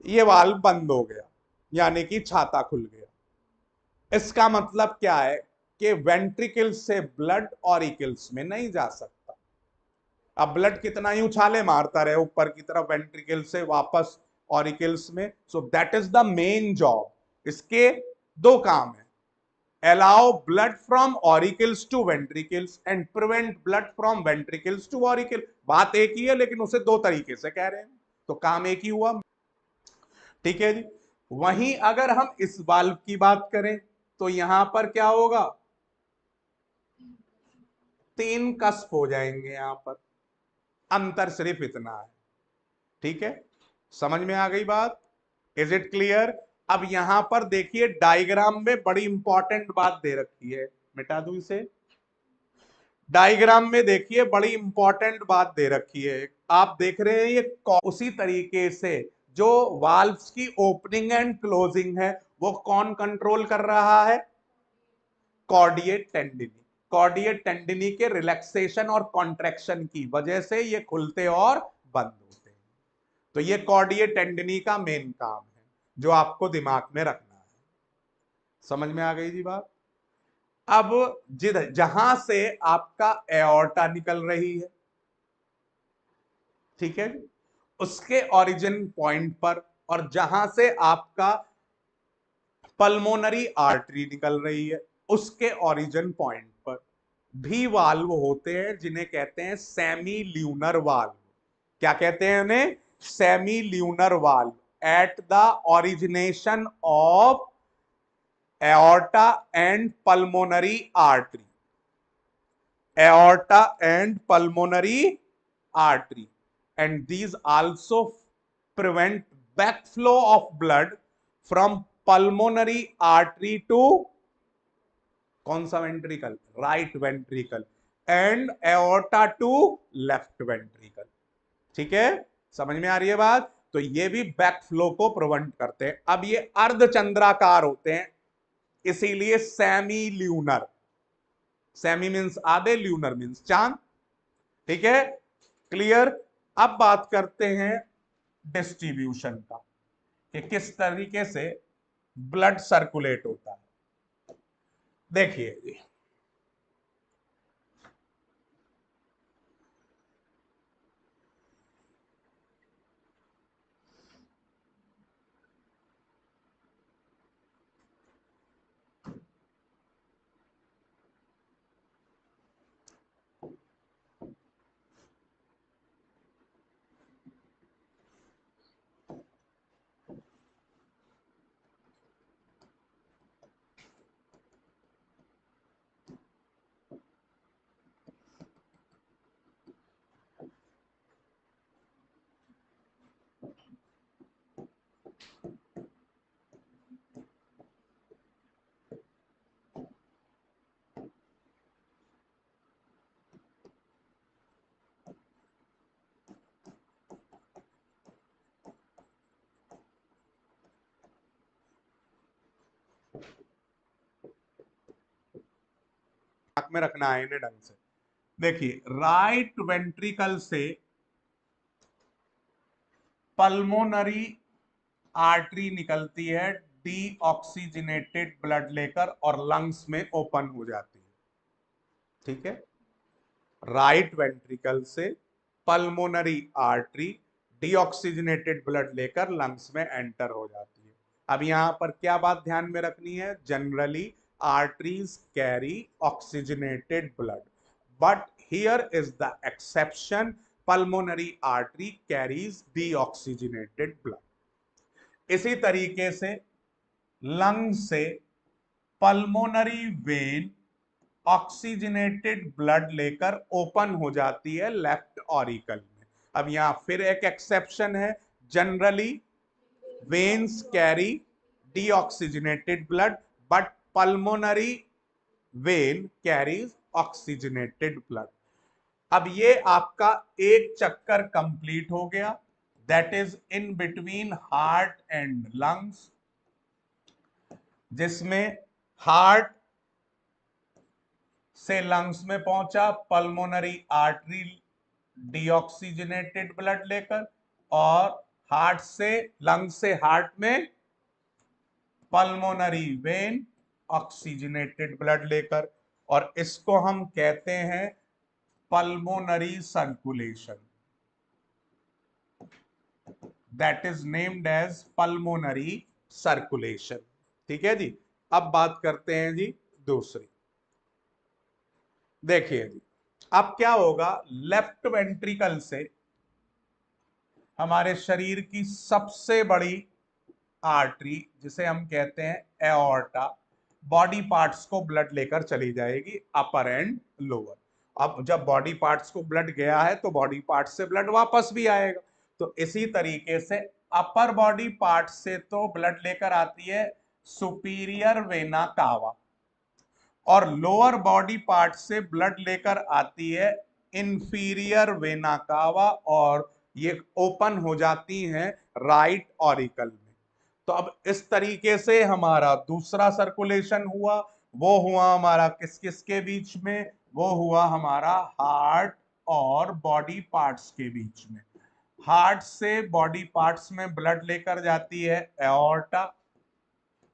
ये वाल्व बंद हो गया, यानी कि छाता खुल गया। इसका मतलब क्या है कि वेंट्रिकल से ब्लड ऑरिकल्स में नहीं जा सकता। अब ब्लड कितना ही उछाले मारता रहे ऊपर की तरफ वेंट्रिकल से वापस ऑरिकल्स में। So that is the main job. इसके दो काम है, allow blood from auricles to ventricles and prevent blood from ventricles to auricle. बात एक ही है लेकिन उसे दो तरीके से कह रहे हैं, तो काम एक ही हुआ। ठीक है जी। वहीं अगर हम इस वाल्व की बात करें तो यहां पर क्या होगा, तीन कस्प हो जाएंगे यहां पर, अंतर सिर्फ इतना है। ठीक है, समझ में आ गई बात? Is it clear? अब यहां पर देखिए डायग्राम में बड़ी इंपॉर्टेंट बात दे रखी है, मिटा दूं इसे। डायग्राम में देखिए बड़ी इंपॉर्टेंट बात दे रखी है। आप देख रहे हैं ये उसी तरीके से जो वाल्व्स की ओपनिंग एंड क्लोजिंग है वो कौन कंट्रोल कर रहा है? कॉर्डिएट टेंडिनी। कॉर्डिएट टेंडिनी के रिलैक्सेशन और कॉन्ट्रैक्शन की वजह से ये खुलते और बंद होते हैं। तो ये कॉर्डिएट टेंडिनी का मेन काम है जो आपको दिमाग में रखना है। समझ में आ गई जी बात? अब जहां से आपका एओर्टा निकल रही है, ठीक है, उसके ओरिजिन पॉइंट पर, और जहां से आपका पल्मोनरी आर्टरी निकल रही है उसके ओरिजिन पॉइंट पर भी वाल्व होते हैं जिन्हें कहते हैं सेमी ल्यूनर वाल्व। क्या कहते हैं उन्हें? Semi lunar valve at the origination of aorta and pulmonary artery. aorta and pulmonary artery, and these also prevent backflow of blood from pulmonary artery to कौन सा ventricle? Right ventricle, and aorta to left ventricle. ठीक है, समझ में आ रही है बात? तो ये भी बैकफ्लो को प्रिवेंट करते हैं। अब ये अर्धचंद्राकार होते हैं इसीलिए सेमी ल्यूनर। सेमी मीन्स आधे, ल्यूनर मीन्स चांद। ठीक है, क्लियर? अब बात करते हैं डिस्ट्रीब्यूशन का कि किस तरीके से ब्लड सर्कुलेट होता है। देखिए जी, आंख में रखना है इन्हें ढंग से। देखिए, राइट वेंट्रिकल से पल्मोनरी आर्टरी निकलती है डीऑक्सीजनेटेड ब्लड लेकर और लंग्स में ओपन हो जाती है। ठीक है, राइट वेंट्रिकल से पल्मोनरी आर्टरी डीऑक्सीजनेटेड ब्लड लेकर लंग्स में एंटर हो जाती है। अब यहां पर क्या बात ध्यान में रखनी है? Generally arteries carry oxygenated blood, but here is the exception, pulmonary artery carries deoxygenated blood. इसी तरीके से लंग से पल्मोनरी वेन ऑक्सीजनेटेड ब्लड लेकर ओपन हो जाती है लेफ्ट ऑरिकल में। अब यहां फिर एक एक्सेप्शन है, generally veins carry deoxygenated blood but pulmonary vein carries oxygenated blood. अब ये आपका एक चक्कर कंप्लीट हो गया, that is in between heart and lungs, जिसमें हार्ट से लंग्स में पहुंचा पल्मोनरी आर्टरी डीऑक्सीजनेटेड ब्लड लेकर, और हार्ट से लंग्स से हार्ट में पल्मोनरी वेन ऑक्सीजनेटेड ब्लड लेकर, और इसको हम कहते हैं pulmonary circulation, that is named as pulmonary circulation. ठीक है जी। अब बात करते हैं जी दूसरी। देखिए जी, अब क्या होगा, लेफ्ट वेंट्रिकल से हमारे शरीर की सबसे बड़ी आर्टरी, जिसे हम कहते हैं एओर्टा, बॉडी पार्ट्स को ब्लड लेकर चली जाएगी, अपर एंड लोअर। अब जब बॉडी पार्ट्स को ब्लड गया है तो बॉडी पार्ट्स से ब्लड वापस भी आएगा, तो इसी तरीके से अपर बॉडी पार्ट से तो ब्लड लेकर आती है सुपीरियर वेना कावा, और लोअर बॉडी पार्ट से ब्लड लेकर आती है इंफीरियर वेना कावा, और ये ओपन हो जाती हैं राइट ऑरिकल में। तो अब इस तरीके से हमारा दूसरा सर्कुलेशन हुआ, वो हुआ हमारा किस किस के बीच में, वो हुआ हमारा हार्ट और बॉडी पार्ट्स के बीच में। हार्ट से बॉडी पार्ट्स में ब्लड लेकर जाती है aorta,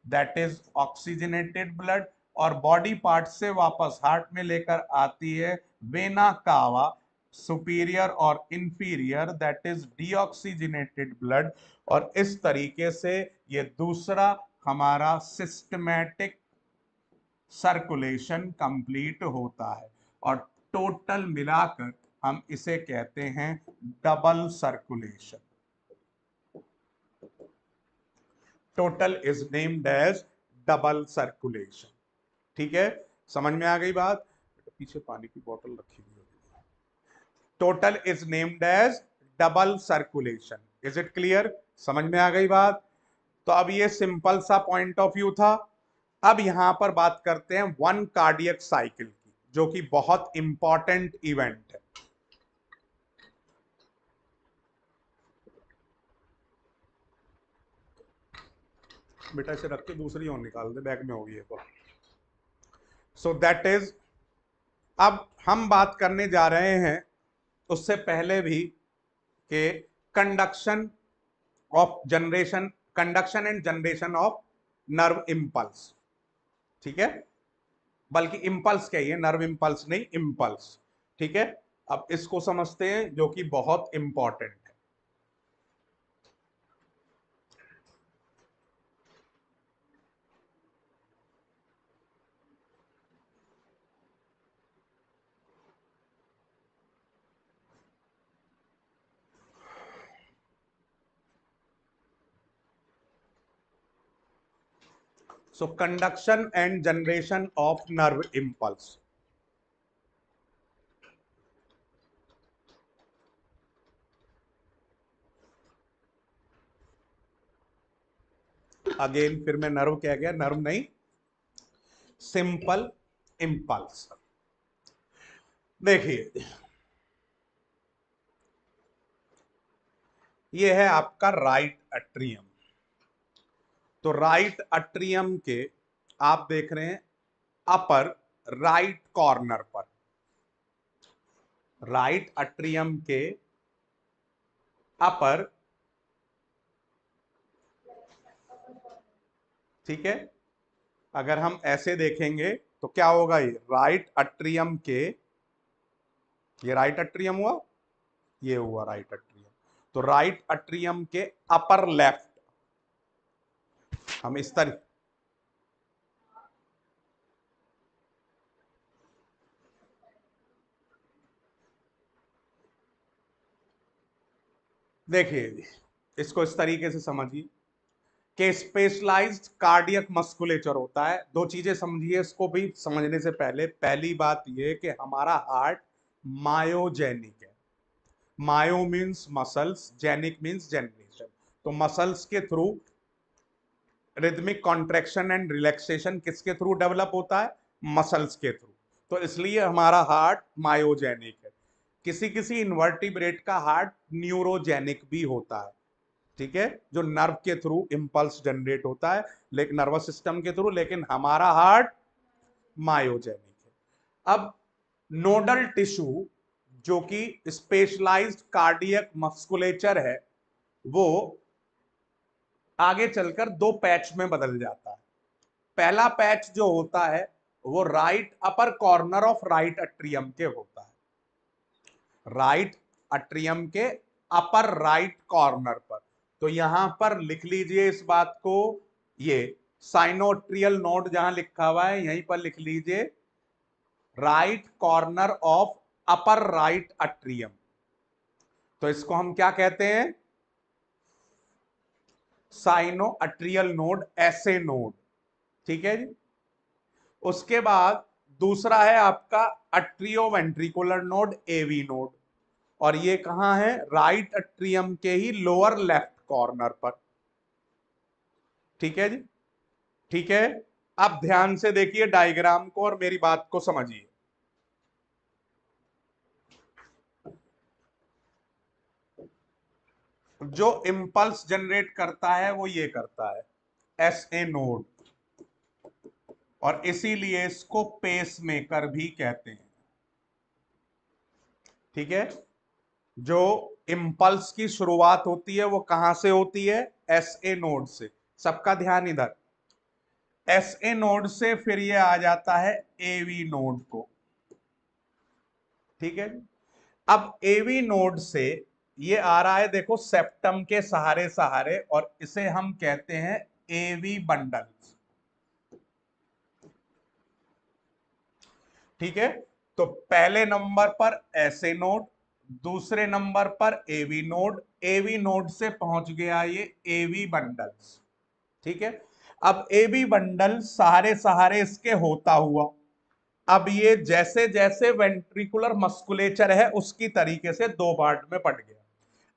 that is oxygenated blood, और बॉडी पार्ट से वापस हार्ट में लेकर आती है वेना कावा, सुपीरियर और inferior, that is deoxygenated blood. और इस तरीके से ये दूसरा हमारा सिस्टमैटिक सर्कुलेशन कंप्लीट होता है, और टोटल मिलाकर हम इसे कहते हैं double circulation. Total is named as double circulation. ठीक है, समझ में आ गई बात? पीछे पानी की बोतल रखी हुई है। Total is named as double circulation. Is it clear? समझ में आ गई बात? तो अब ये सिंपल सा पॉइंट ऑफ व्यू था। अब यहां पर बात करते हैं वन कार्डियक साइकिल की, जो कि बहुत इंपॉर्टेंट इवेंट है। बेटा इसे रख के दूसरी और निकाल दे, बैग में होगी ये तो। सो दैट इज, अब हम बात करने जा रहे हैं उससे पहले भी कि conduction of generation, conduction and generation of nerve impulse. ठीक है, बल्कि इंपल्स कहिए, नर्व इंपल्स नहीं, इंपल्स। ठीक है, अब इसको समझते हैं जो कि बहुत इंपॉर्टेंट है। So conduction and generation of nerve impulse. Again फिर मैं नर्व कह गया, नर्व नहीं, सिंपल इंपल्स। देखिए ये है आपका राइट अट्रियम। तो राइट अट्रियम के आप देख रहे हैं अपर राइट कॉर्नर पर, राइट अट्रियम के अपर, ठीक है, अगर हम ऐसे देखेंगे तो क्या होगा, ये राइट अट्रियम के, ये राइट अट्रियम हुआ, ये हुआ राइट अट्रियम। तो राइट अट्रियम के अपर लेफ्ट हम इस तरह, देखिए इसको इस तरीके से समझिए कि स्पेशलाइज्ड कार्डियक मस्कुलेचर होता है। दो चीजें समझिए इसको भी समझने से पहले। पहली बात यह कि हमारा हार्ट मायोजेनिक है। Myo means muscles, genic means generation. तो मसल्स के through rhythmic contraction and relaxation किसके थ्रू डेवलप होता है? मसल्स के थ्रू। तो इसलिए हमारा हार्ट मायोजेनिक है। किसी किसी इन्वर्टिब्रेट का हार्ट न्यूरोजेनिक भी होता है, ठीक है, जो नर्व के थ्रू इंपल्स जनरेट होता है, लेकिन नर्वस सिस्टम के थ्रू, लेकिन हमारा हार्ट मायोजेनिक है। अब नोडल टिश्यू जो कि स्पेशलाइज्ड कार्डियक मस्कुलेचर है, वो आगे चलकर दो पैच में बदल जाता है। पहला पैच जो होता है वो right upper corner of right atrium के होता है। राइट अट्रियम के अपर राइट कॉर्नर पर। तो यहां पर लिख लीजिए इस बात को, ये साइनोट्रियल नोड जहां लिखा हुआ है यहीं पर लिख लीजिए, right corner of upper right atrium. तो इसको हम क्या कहते हैं? साइनो अट्रियल नोड, ऐसे नोड, ठीक है जी। उसके बाद दूसरा है आपका atrio ventricular node, AV node, और ये कहां है? राइट अट्रियम के ही लोअर लेफ्ट कॉर्नर पर, ठीक है जी। ठीक है, अब ध्यान से देखिए डायग्राम को और मेरी बात को समझिए। जो इंपल्स जनरेट करता है वो ये करता है, एस ए नोड, और इसीलिए इसको पेस मेकर भी कहते हैं, ठीक है। जो इंपल्स की शुरुआत होती है वो कहां से होती है? एस ए नोड से। सबका ध्यान इधर, एस ए नोड से फिर ये आ जाता है एवी नोड को, ठीक है। अब एवी नोड से ये आ रहा है, देखो, सेप्टम के सहारे सहारे, और इसे हम कहते हैं एवी बंडल, ठीक है। तो पहले नंबर पर ऐसे नोड, दूसरे नंबर पर एवी नोड, एवी नोड से पहुंच गया ये एवी बंडल्स, ठीक है। अब एवी बंडल सहारे सहारे इसके होता हुआ, अब ये जैसे जैसे वेंट्रिकुलर मस्कुलेचर है उसकी तरीके से दो पार्ट में पट गया।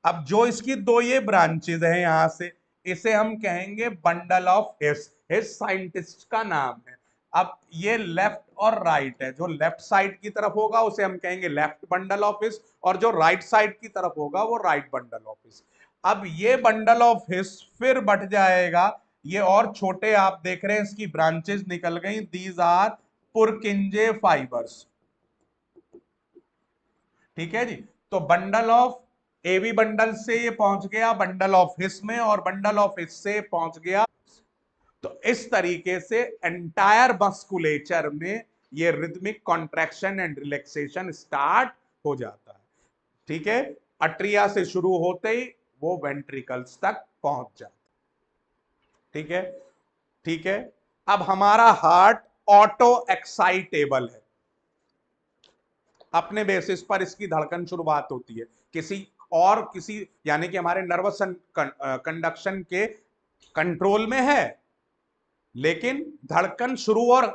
अब जो इसकी दो ये ब्रांचेज हैं यहां से, इसे हम कहेंगे bundle of his. His scientist का नाम है। अब ये लेफ्ट और राइट है, जो लेफ्ट साइड की तरफ होगा उसे हम कहेंगे लेफ्ट बंडल ऑफ हिस, और जो राइट साइड की तरफ होगा वो राइट बंडल ऑफ हिस। अब ये बंडल ऑफ हिस फिर बढ़ जाएगा, ये और छोटे आप देख रहे हैं इसकी ब्रांचेस निकल गई, दीज आर पुरकिंजे फाइबर्स, ठीक है जी। तो बंडल ऑफ एवी बंडल से ये पहुंच गया बंडल ऑफ हिस में, और बंडल ऑफ हिस से पहुंच गया। तो इस तरीके से एंटायर मस्कुलेचर में ये rhythmic contraction and relaxation start हो जाता है, ठीक है। अट्रिया से शुरू होते ही वो वेंट्रिकल्स तक पहुंच जाता है, ठीक है। ठीक है, अब हमारा हार्ट ऑटो एक्साइटेबल है। अपने बेसिस पर इसकी धड़कन शुरुआत होती है, किसी यानी कि हमारे नर्वस कंडक्शन के कंट्रोल में है, लेकिन धड़कन शुरू और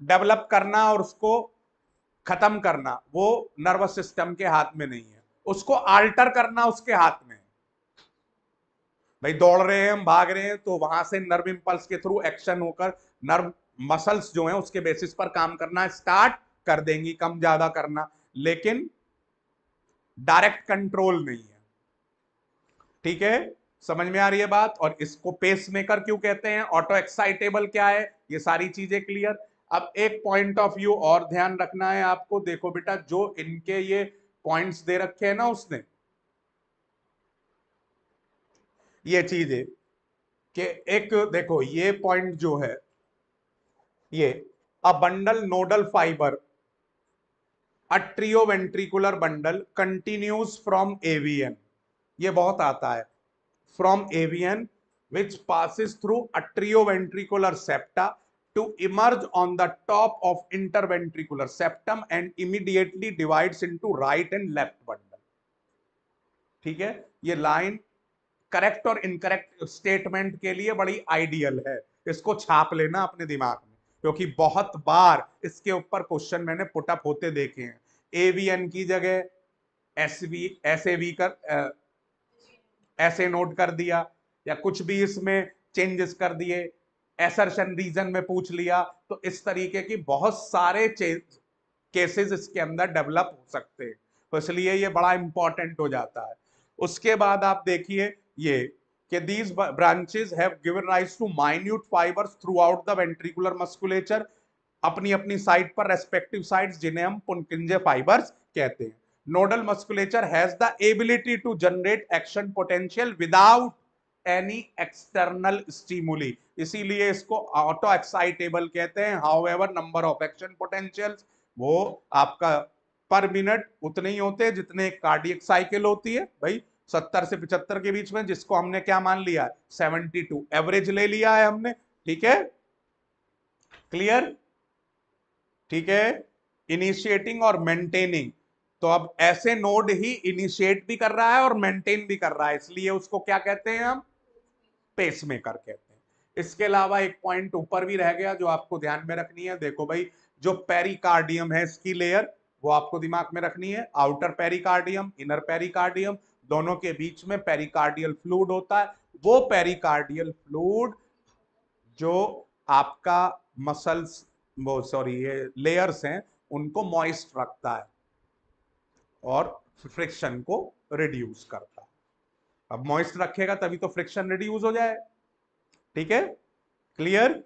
डेवलप करना और उसको खत्म करना वो नर्वस सिस्टम के हाथ में नहीं है, उसको आल्टर करना उसके हाथ में है। भाई दौड़ रहे हैं हम, भाग रहे हैं, तो वहां से नर्व इंपल्स के थ्रू एक्शन होकर नर्व मसल्स जो हैं उसके बेसिस पर काम करना स्टार्ट कर देंगी, कम ज्यादा करना, लेकिन डायरेक्ट कंट्रोल नहीं है, ठीक है। समझ में आ रही है बात? और इसको पेस मेकर क्यों कहते हैं, ऑटो एक्साइटेबल क्या है, ये सारी चीजें क्लियर। अब एक पॉइंट ऑफ व्यू और ध्यान रखना है आपको, देखो बेटा, जो इनके ये पॉइंट्स दे रखे हैं ना उसने, ये चीज है कि एक देखो ये पॉइंट जो है, ये a bundle nodal fibre atrioventricular bundle continues from AVN, ये बहुत आता है, from AVN which passes through atrioventricular septa to emerge on the top of interventricular septum and immediately divides into right and left bundle, ठीक है, ये line correct और incorrect statement के लिए बड़ी आइडियल है, इसको छाप लेना अपने दिमाग में, क्योंकि बहुत बार इसके ऊपर क्वेश्चन मैंने पुटअप होते देखे हैं। एवीएन की जगह एस ए वी कर ऐसे नोट कर दिया, या कुछ भी इसमें चेंजेस कर दिए, एसर्शन रीजन में पूछ लिया, तो इस तरीके की बहुत सारे केसेस इसके अंदर डेवलप हो सकते हैं, तो इसलिए ये बड़ा इंपॉर्टेंट हो जाता है। उसके बाद आप देखिए ये कि these branches have given rise to minute fibers throughout the ventricular musculature, अपनी अपनी साइड पर रेस्पेक्टिव साइड्स जिन्हें हम पुनकिंजे फाइबर्स कहते हैं। Nodal musculature has the ability to generate action potential without any external stimuli, इसीलिए इसको ऑटो एक्साइटेबल कहते हैं। However number of action potentials वो आपका पर मिनट उतने ही होते हैं जितने कार्डियक साइकिल होती है, भाई 70 से 75 के बीच में, जिसको हमने क्या मान लिया, 72 एवरेज ले लिया है हमने। ठीक है, क्लियर, ठीक है। इनिशिएटिंग और मेंटेनिंग, तो अब ऐसे नोड ही इनिशिएट भी कर रहा है और मेंटेन भी कर रहा है, इसलिए उसको क्या कहते हैं हम, पेसमेकर कहते हैं। इसके अलावा एक पॉइंट ऊपर भी रह गया जो आपको ध्यान में रखनी है, देखो भाई जो पेरिकार्डियम है इसकी लेयर, वो आपको दिमाग में रखनी है, आउटर पेरिकार्डियम इनर पेरिकार्डियम, दोनों के बीच में पेरिकार्डियल फ्लूइड होता है। वो पेरिकार्डियल फ्लूइड जो आपका मसल्स वो सॉरी ये लेयर्स हैं उनको मॉइस्ट रखता है और फ्रिक्शन को रिड्यूस करता है। अब मॉइस्ट रखेगा तभी तो फ्रिक्शन रिड्यूस हो जाए। ठीक है, क्लियर।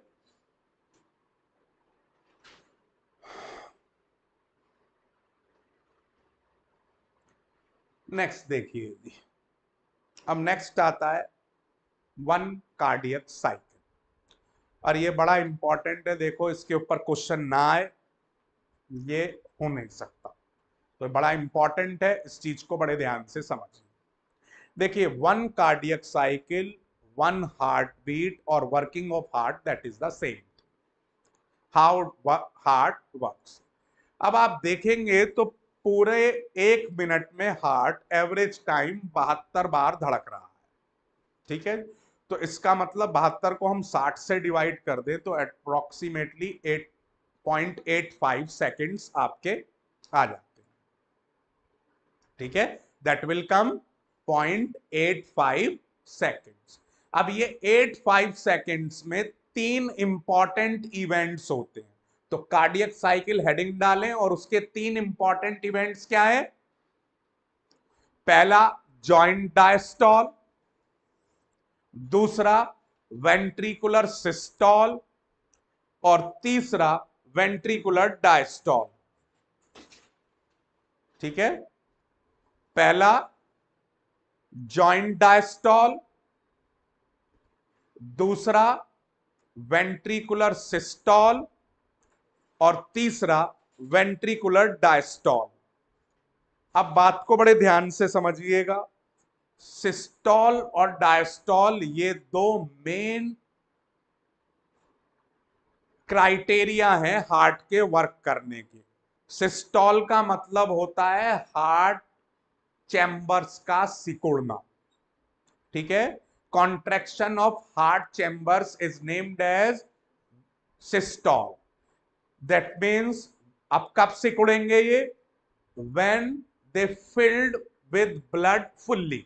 नेक्स्ट देखिए जी, अब नेक्स्ट आता है वन कार्डियक साइकिल, और ये बड़ा इंपॉर्टेंट है, देखो इसके ऊपर क्वेश्चन ना आए ये हो नहीं सकता, तो बड़ा इंपॉर्टेंट है, इस चीज को बड़े ध्यान से समझिए। देखिए one cardiac cycle, one heart beat और working of heart that is the same, how heart works. अब आप देखेंगे तो पूरे 1 मिनट में हार्ट एवरेज टाइम 72 बार धड़क रहा है। ठीक है, तो इसका मतलब 72 को हम 60 से डिवाइड कर दे तो अप्रोक्सीमेटली 8.85 सेकेंड्स आपके आ जाते हैं। ठीक है, दैट विल कम 0.85 सेकेंड्स। अब ये 85 सेकेंड्स में 3 इंपॉर्टेंट इवेंट्स होते हैं, तो कार्डियक साइकिल हेडिंग डालें और उसके 3 इंपॉर्टेंट इवेंट्स क्या है, पहला जॉइंट डायस्टॉल, दूसरा वेंट्रिकुलर सिस्टॉल और तीसरा वेंट्रिकुलर डायस्टॉल। ठीक है, पहला जॉइंट डायस्टॉल, दूसरा वेंट्रिकुलर सिस्टॉल और तीसरा वेंट्रिकुलर डायस्टॉल। अब बात को बड़े ध्यान से समझिएगा, सिस्टॉल और डायस्टॉल ये दो मेन क्राइटेरिया है हार्ट के वर्क करने के। सिस्टॉल का मतलब होता है हार्ट चैम्बर्स का सिकुड़ना। ठीक है, contraction of heart chambers is named as systole. That means अब कब सिकुड़ेंगे ये, when they filled with blood fully,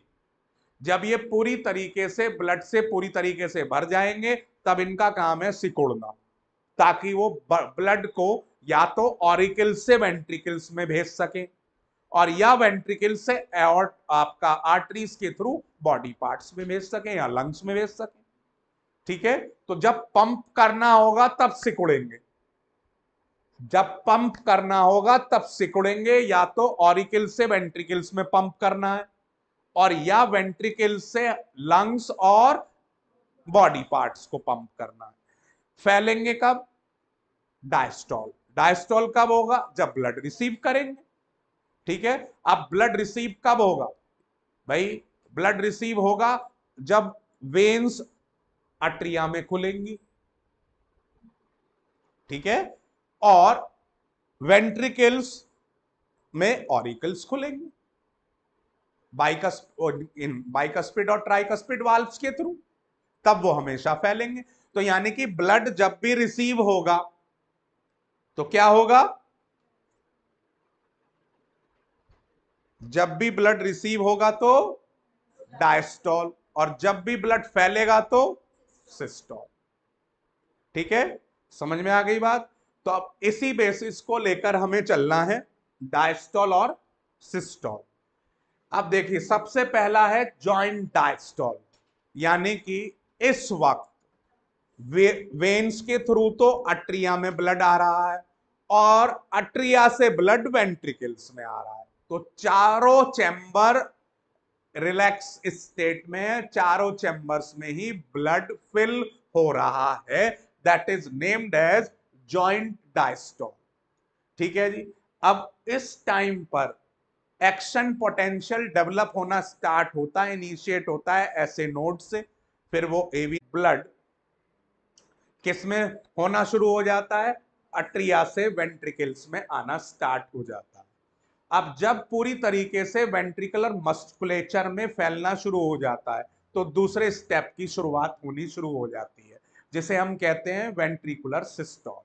जब ये पूरी तरीके से ब्लड से पूरी तरीके से भर जाएंगे तब इनका काम है सिकुड़ना, ताकि वो ब्लड को या तो ऑरिकल्स से वेंट्रिकल्स में भेज सके और या वेंट्रिकल से आपका आर्टरीज के थ्रू बॉडी पार्ट्स में भेज सके या लंग्स में भेज सके। ठीक है, तो जब पंप करना होगा तब सिकुड़ेंगे, जब पंप करना होगा तब सिकुड़ेंगे, या तो ऑरिकल से वेंट्रिकल्स में पंप करना है और या वेंट्रिकल से लंग्स और बॉडी पार्ट्स को पंप करना है। फैलेंगे कब, डायस्टॉल। डायस्टॉल कब होगा, जब ब्लड रिसीव करेंगे। ठीक है, अब ब्लड रिसीव कब होगा, भाई ब्लड रिसीव होगा जब वेन्स अट्रिया में खुलेंगी। ठीक है, और वेंट्रिकल्स में ऑरिकल्स खुलेंगे। बाइकस्पिड और ट्राइकस्पिड वाल्व्स के थ्रू, तब वो हमेशा फैलेंगे। तो यानी कि ब्लड जब भी रिसीव होगा तो क्या होगा, जब भी ब्लड रिसीव होगा तो डायस्टॉल, और जब भी ब्लड फैलेगा तो सिस्टॉल। ठीक है, समझ में आ गई बात। तो अब इसी बेसिस को लेकर हमें चलना है, डायस्टॉल और सिस्टॉल। अब देखिए, सबसे पहला है जॉइंट डायस्टॉल, यानी कि इस वक्त वेन्स के थ्रू तो अट्रिया में ब्लड आ रहा है और अट्रिया से ब्लड वेंट्रिकल्स में आ रहा है, तो चारों चैम्बर रिलैक्स स्टेट में, चारों चैम्बर्स में ही ब्लड फिल हो रहा है, that is named as joint diastole. ठीक है जी। अब इस टाइम पर एक्शन पोटेंशियल डेवलप होना स्टार्ट होता है, इनिशिएट होता है ऐसे नोड से, फिर वो एवी ब्लड किसमें होना शुरू हो जाता है, अट्रिया से वेंट्रिकल्स में आना स्टार्ट हो जाता है। अब जब पूरी तरीके से वेंट्रिकुलर मस्कुलेचर में फैलना शुरू हो जाता है तो दूसरे स्टेप की शुरुआत होनी शुरू हो जाती है, जिसे हम कहते हैं वेंट्रिकुलर सिस्टोल।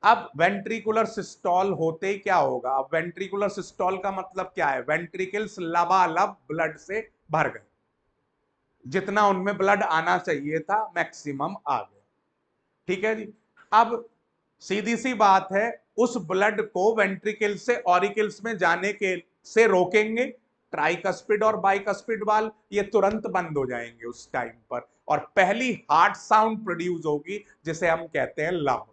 अब वेंट्रिकुलर सिस्टोल होते ही क्या होगा, अब वेंट्रिकुलर सिस्टोल का मतलब क्या है, वेंट्रिकल्स लबालब ब्लड से भर गए, जितना उनमें ब्लड आना चाहिए था मैक्सिमम आ गया। ठीक है जी। अब सीधी सी बात है, उस ब्लड को वेंट्रिकल से ऑरिकल्स में जाने के से रोकेंगे ट्राइकस्पिड और बाइकस्पिड वाल्व, ये तुरंत बंद हो जाएंगे उस टाइम पर, और पहली हार्ट साउंड प्रोड्यूस होगी जिसे हम कहते हैं लब।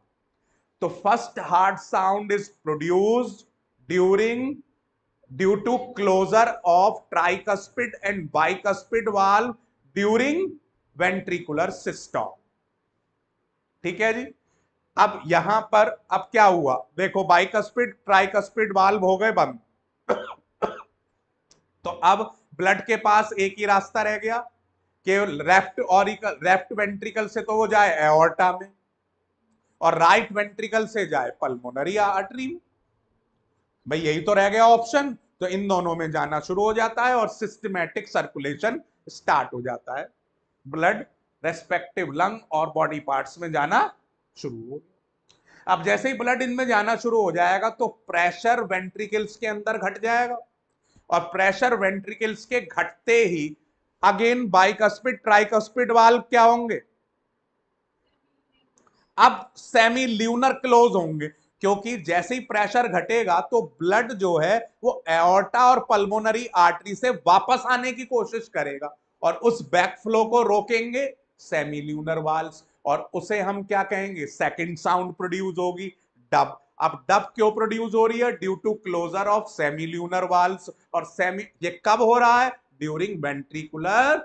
तो first heart sound is produced due to closure of tricuspid and bicuspid valve during ventricular system. ठीक है जी। अब यहां पर अब क्या हुआ, देखो बाइकस्पिड ट्राइकस्पिड वाल्व हो गए बंद, तो अब ब्लड के पास एक ही रास्ता रह गया कि लेफ्ट वेंट्रिकल से तो वो जाए एओर्टा में, और राइट वेंट्रिकल से जाए पल्मोनरी आर्टरी में। भाई यही तो रह गया ऑप्शन, तो इन दोनों में जाना शुरू हो जाता है और सिस्टमैटिक सर्कुलेशन स्टार्ट हो जाता है, ब्लड रेस्पेक्टिव लंग और बॉडी पार्ट्स में जाना शुरू हो। अब जैसे ही ब्लड इनमें जाना शुरू हो जाएगा तो प्रेशर वेंट्रिकल्स के अंदर घट जाएगा, और प्रेशर वेंट्रिकल्स के घटते ही अगेन बाइकस्पिड ट्राइकस्पिड वाल्व क्या होंगे, अब सेमी ल्यूनर क्लोज होंगे, क्योंकि जैसे ही प्रेशर घटेगा तो ब्लड जो है वो एओर्टा और पल्मोनरी आर्टरी से वापस आने की कोशिश करेगा, और उस बैकफ्लो को रोकेंगे सेमी ल्यूनर वाल्व्स, और उसे हम क्या कहेंगे, सेकंड साउंड प्रोड्यूस होगी, डब। अब डब क्यों प्रोड्यूस हो रही है, due to closure of semi lunar valves, और सेमी ये कब हो रहा है, ड्यूरिंग वेंट्रिकुलर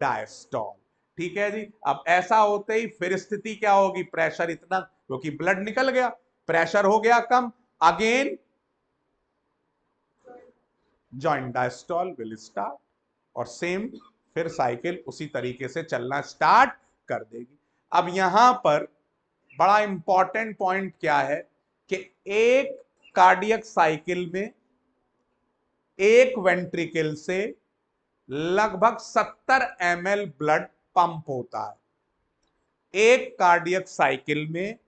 डायस्टॉल। ठीक है जी। अब ऐसा होते ही फिर स्थिति क्या होगी, प्रेशर इतना, क्योंकि ब्लड निकल गया, प्रेशर हो गया कम, again joint diastole will start, और सेम फिर साइकिल उसी तरीके से चलना स्टार्ट कर देगी। अब यहां पर बड़ा इंपॉर्टेंट पॉइंट क्या है कि एक कार्डियक साइकिल में एक वेंट्रिकल से लगभग 70 ml ब्लड पंप होता है। एक कार्डियक साइकिल में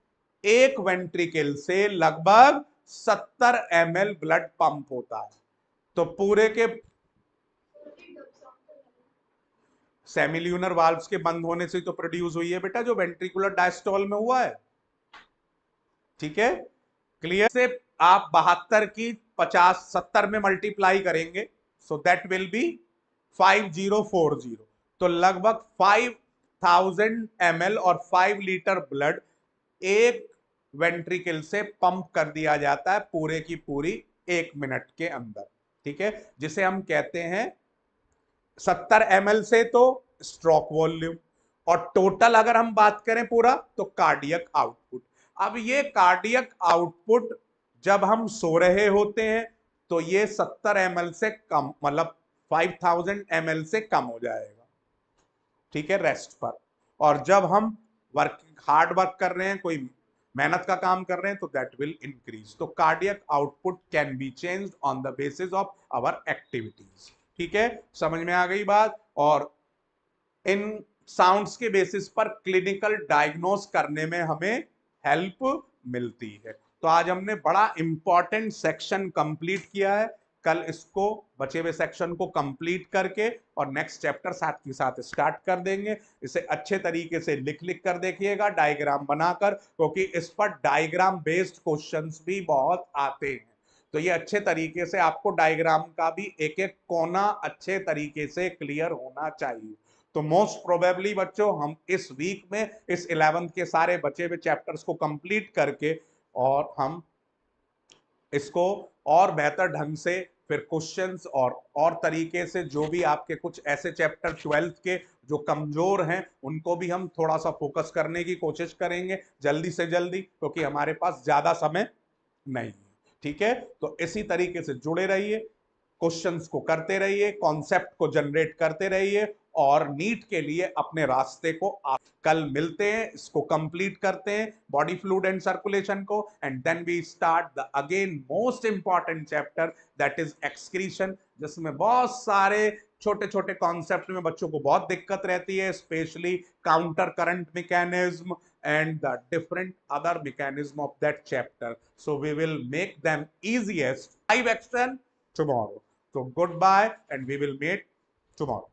एक वेंट्रिकल से लगभग 70 ml ब्लड पंप होता है, तो पूरे के सेमिल्यूनर वाल्व्स के बंद होने से तो प्रोड्यूस हुई है बेटा, जो वेंट्रिकुलर डायस्टॉल में हुआ है। ठीक है, क्लियर। से आप 72 की 50-70 में मल्टीप्लाई करेंगे, सो दैट विल बी 5040, तो लगभग 5000 ml और 5 लीटर ब्लड एक वेंट्रिकल से पंप कर दिया जाता है पूरे की पूरी 1 मिनट के अंदर। ठीक है, जिसे हम कहते हैं 70 ml से तो स्ट्रोक वॉल्यूम, और टोटल अगर हम बात करें पूरा तो कार्डियक आउटपुट। अब ये कार्डियक आउटपुट जब हम सो रहे होते हैं तो ये 70 ml से कम, मतलब 5000 ml से कम हो जाएगा। ठीक है, रेस्ट पर। और जब हम हार्ड वर्क कर रहे हैं, कोई मेहनत का काम कर रहे हैं तो दैट विल इंक्रीज। तो cardiac output can be changed on the basis of our activities. ठीक है, समझ में आ गई बात। और इन साउंड्स के बेसिस पर क्लिनिकल डायग्नोस करने में हमें हेल्प मिलती है। तो आज हमने बड़ा इंपॉर्टेंट सेक्शन कंप्लीट किया है। कल इसको बचे हुए सेक्शन को कंप्लीट करके और नेक्स्ट चैप्टर साथ के साथ स्टार्ट कर देंगे। इसे अच्छे तरीके से लिख लिख कर देखिएगा, डायग्राम बनाकर, क्योंकि इस पर डायग्राम बेस्ड क्वेश्चंस भी बहुत आते हैं। तो ये अच्छे तरीके से आपको डायग्राम का भी एक एक कोना अच्छे तरीके से क्लियर होना चाहिए। तो मोस्ट प्रोबेबली बच्चों हम इस वीक में इस 11th के सारे बचे हुए चैप्टर्स को कंप्लीट करके और हम इसको और बेहतर ढंग से फिर क्वेश्चंस और तरीके से जो भी आपके कुछ ऐसे चैप्टर 12th के जो कमजोर हैं उनको भी हम थोड़ा सा फोकस करने की कोशिश करेंगे जल्दी से जल्दी, क्योंकि हमारे पास ज्यादा समय नहीं है। ठीक है, तो इसी तरीके से जुड़े रहिए, क्वेश्चंस को करते रहिए, कॉन्सेप्ट को जनरेट करते रहिए और नीट के लिए अपने रास्ते को कल मिलते हैं, इसको कंप्लीट करते हैं बॉडी फ्लूइड एंड सर्कुलेशन को, and then we start the again most important chapter that is excretion, जिसमें बहुत सारे छोटे छोटे कॉन्सेप्ट में बच्चों को बहुत दिक्कत रहती है, specially counter current mechanism and the different other mechanism of that chapter. So we will make them easiest live action tomorrow. So goodbye and we will meet tomorrow.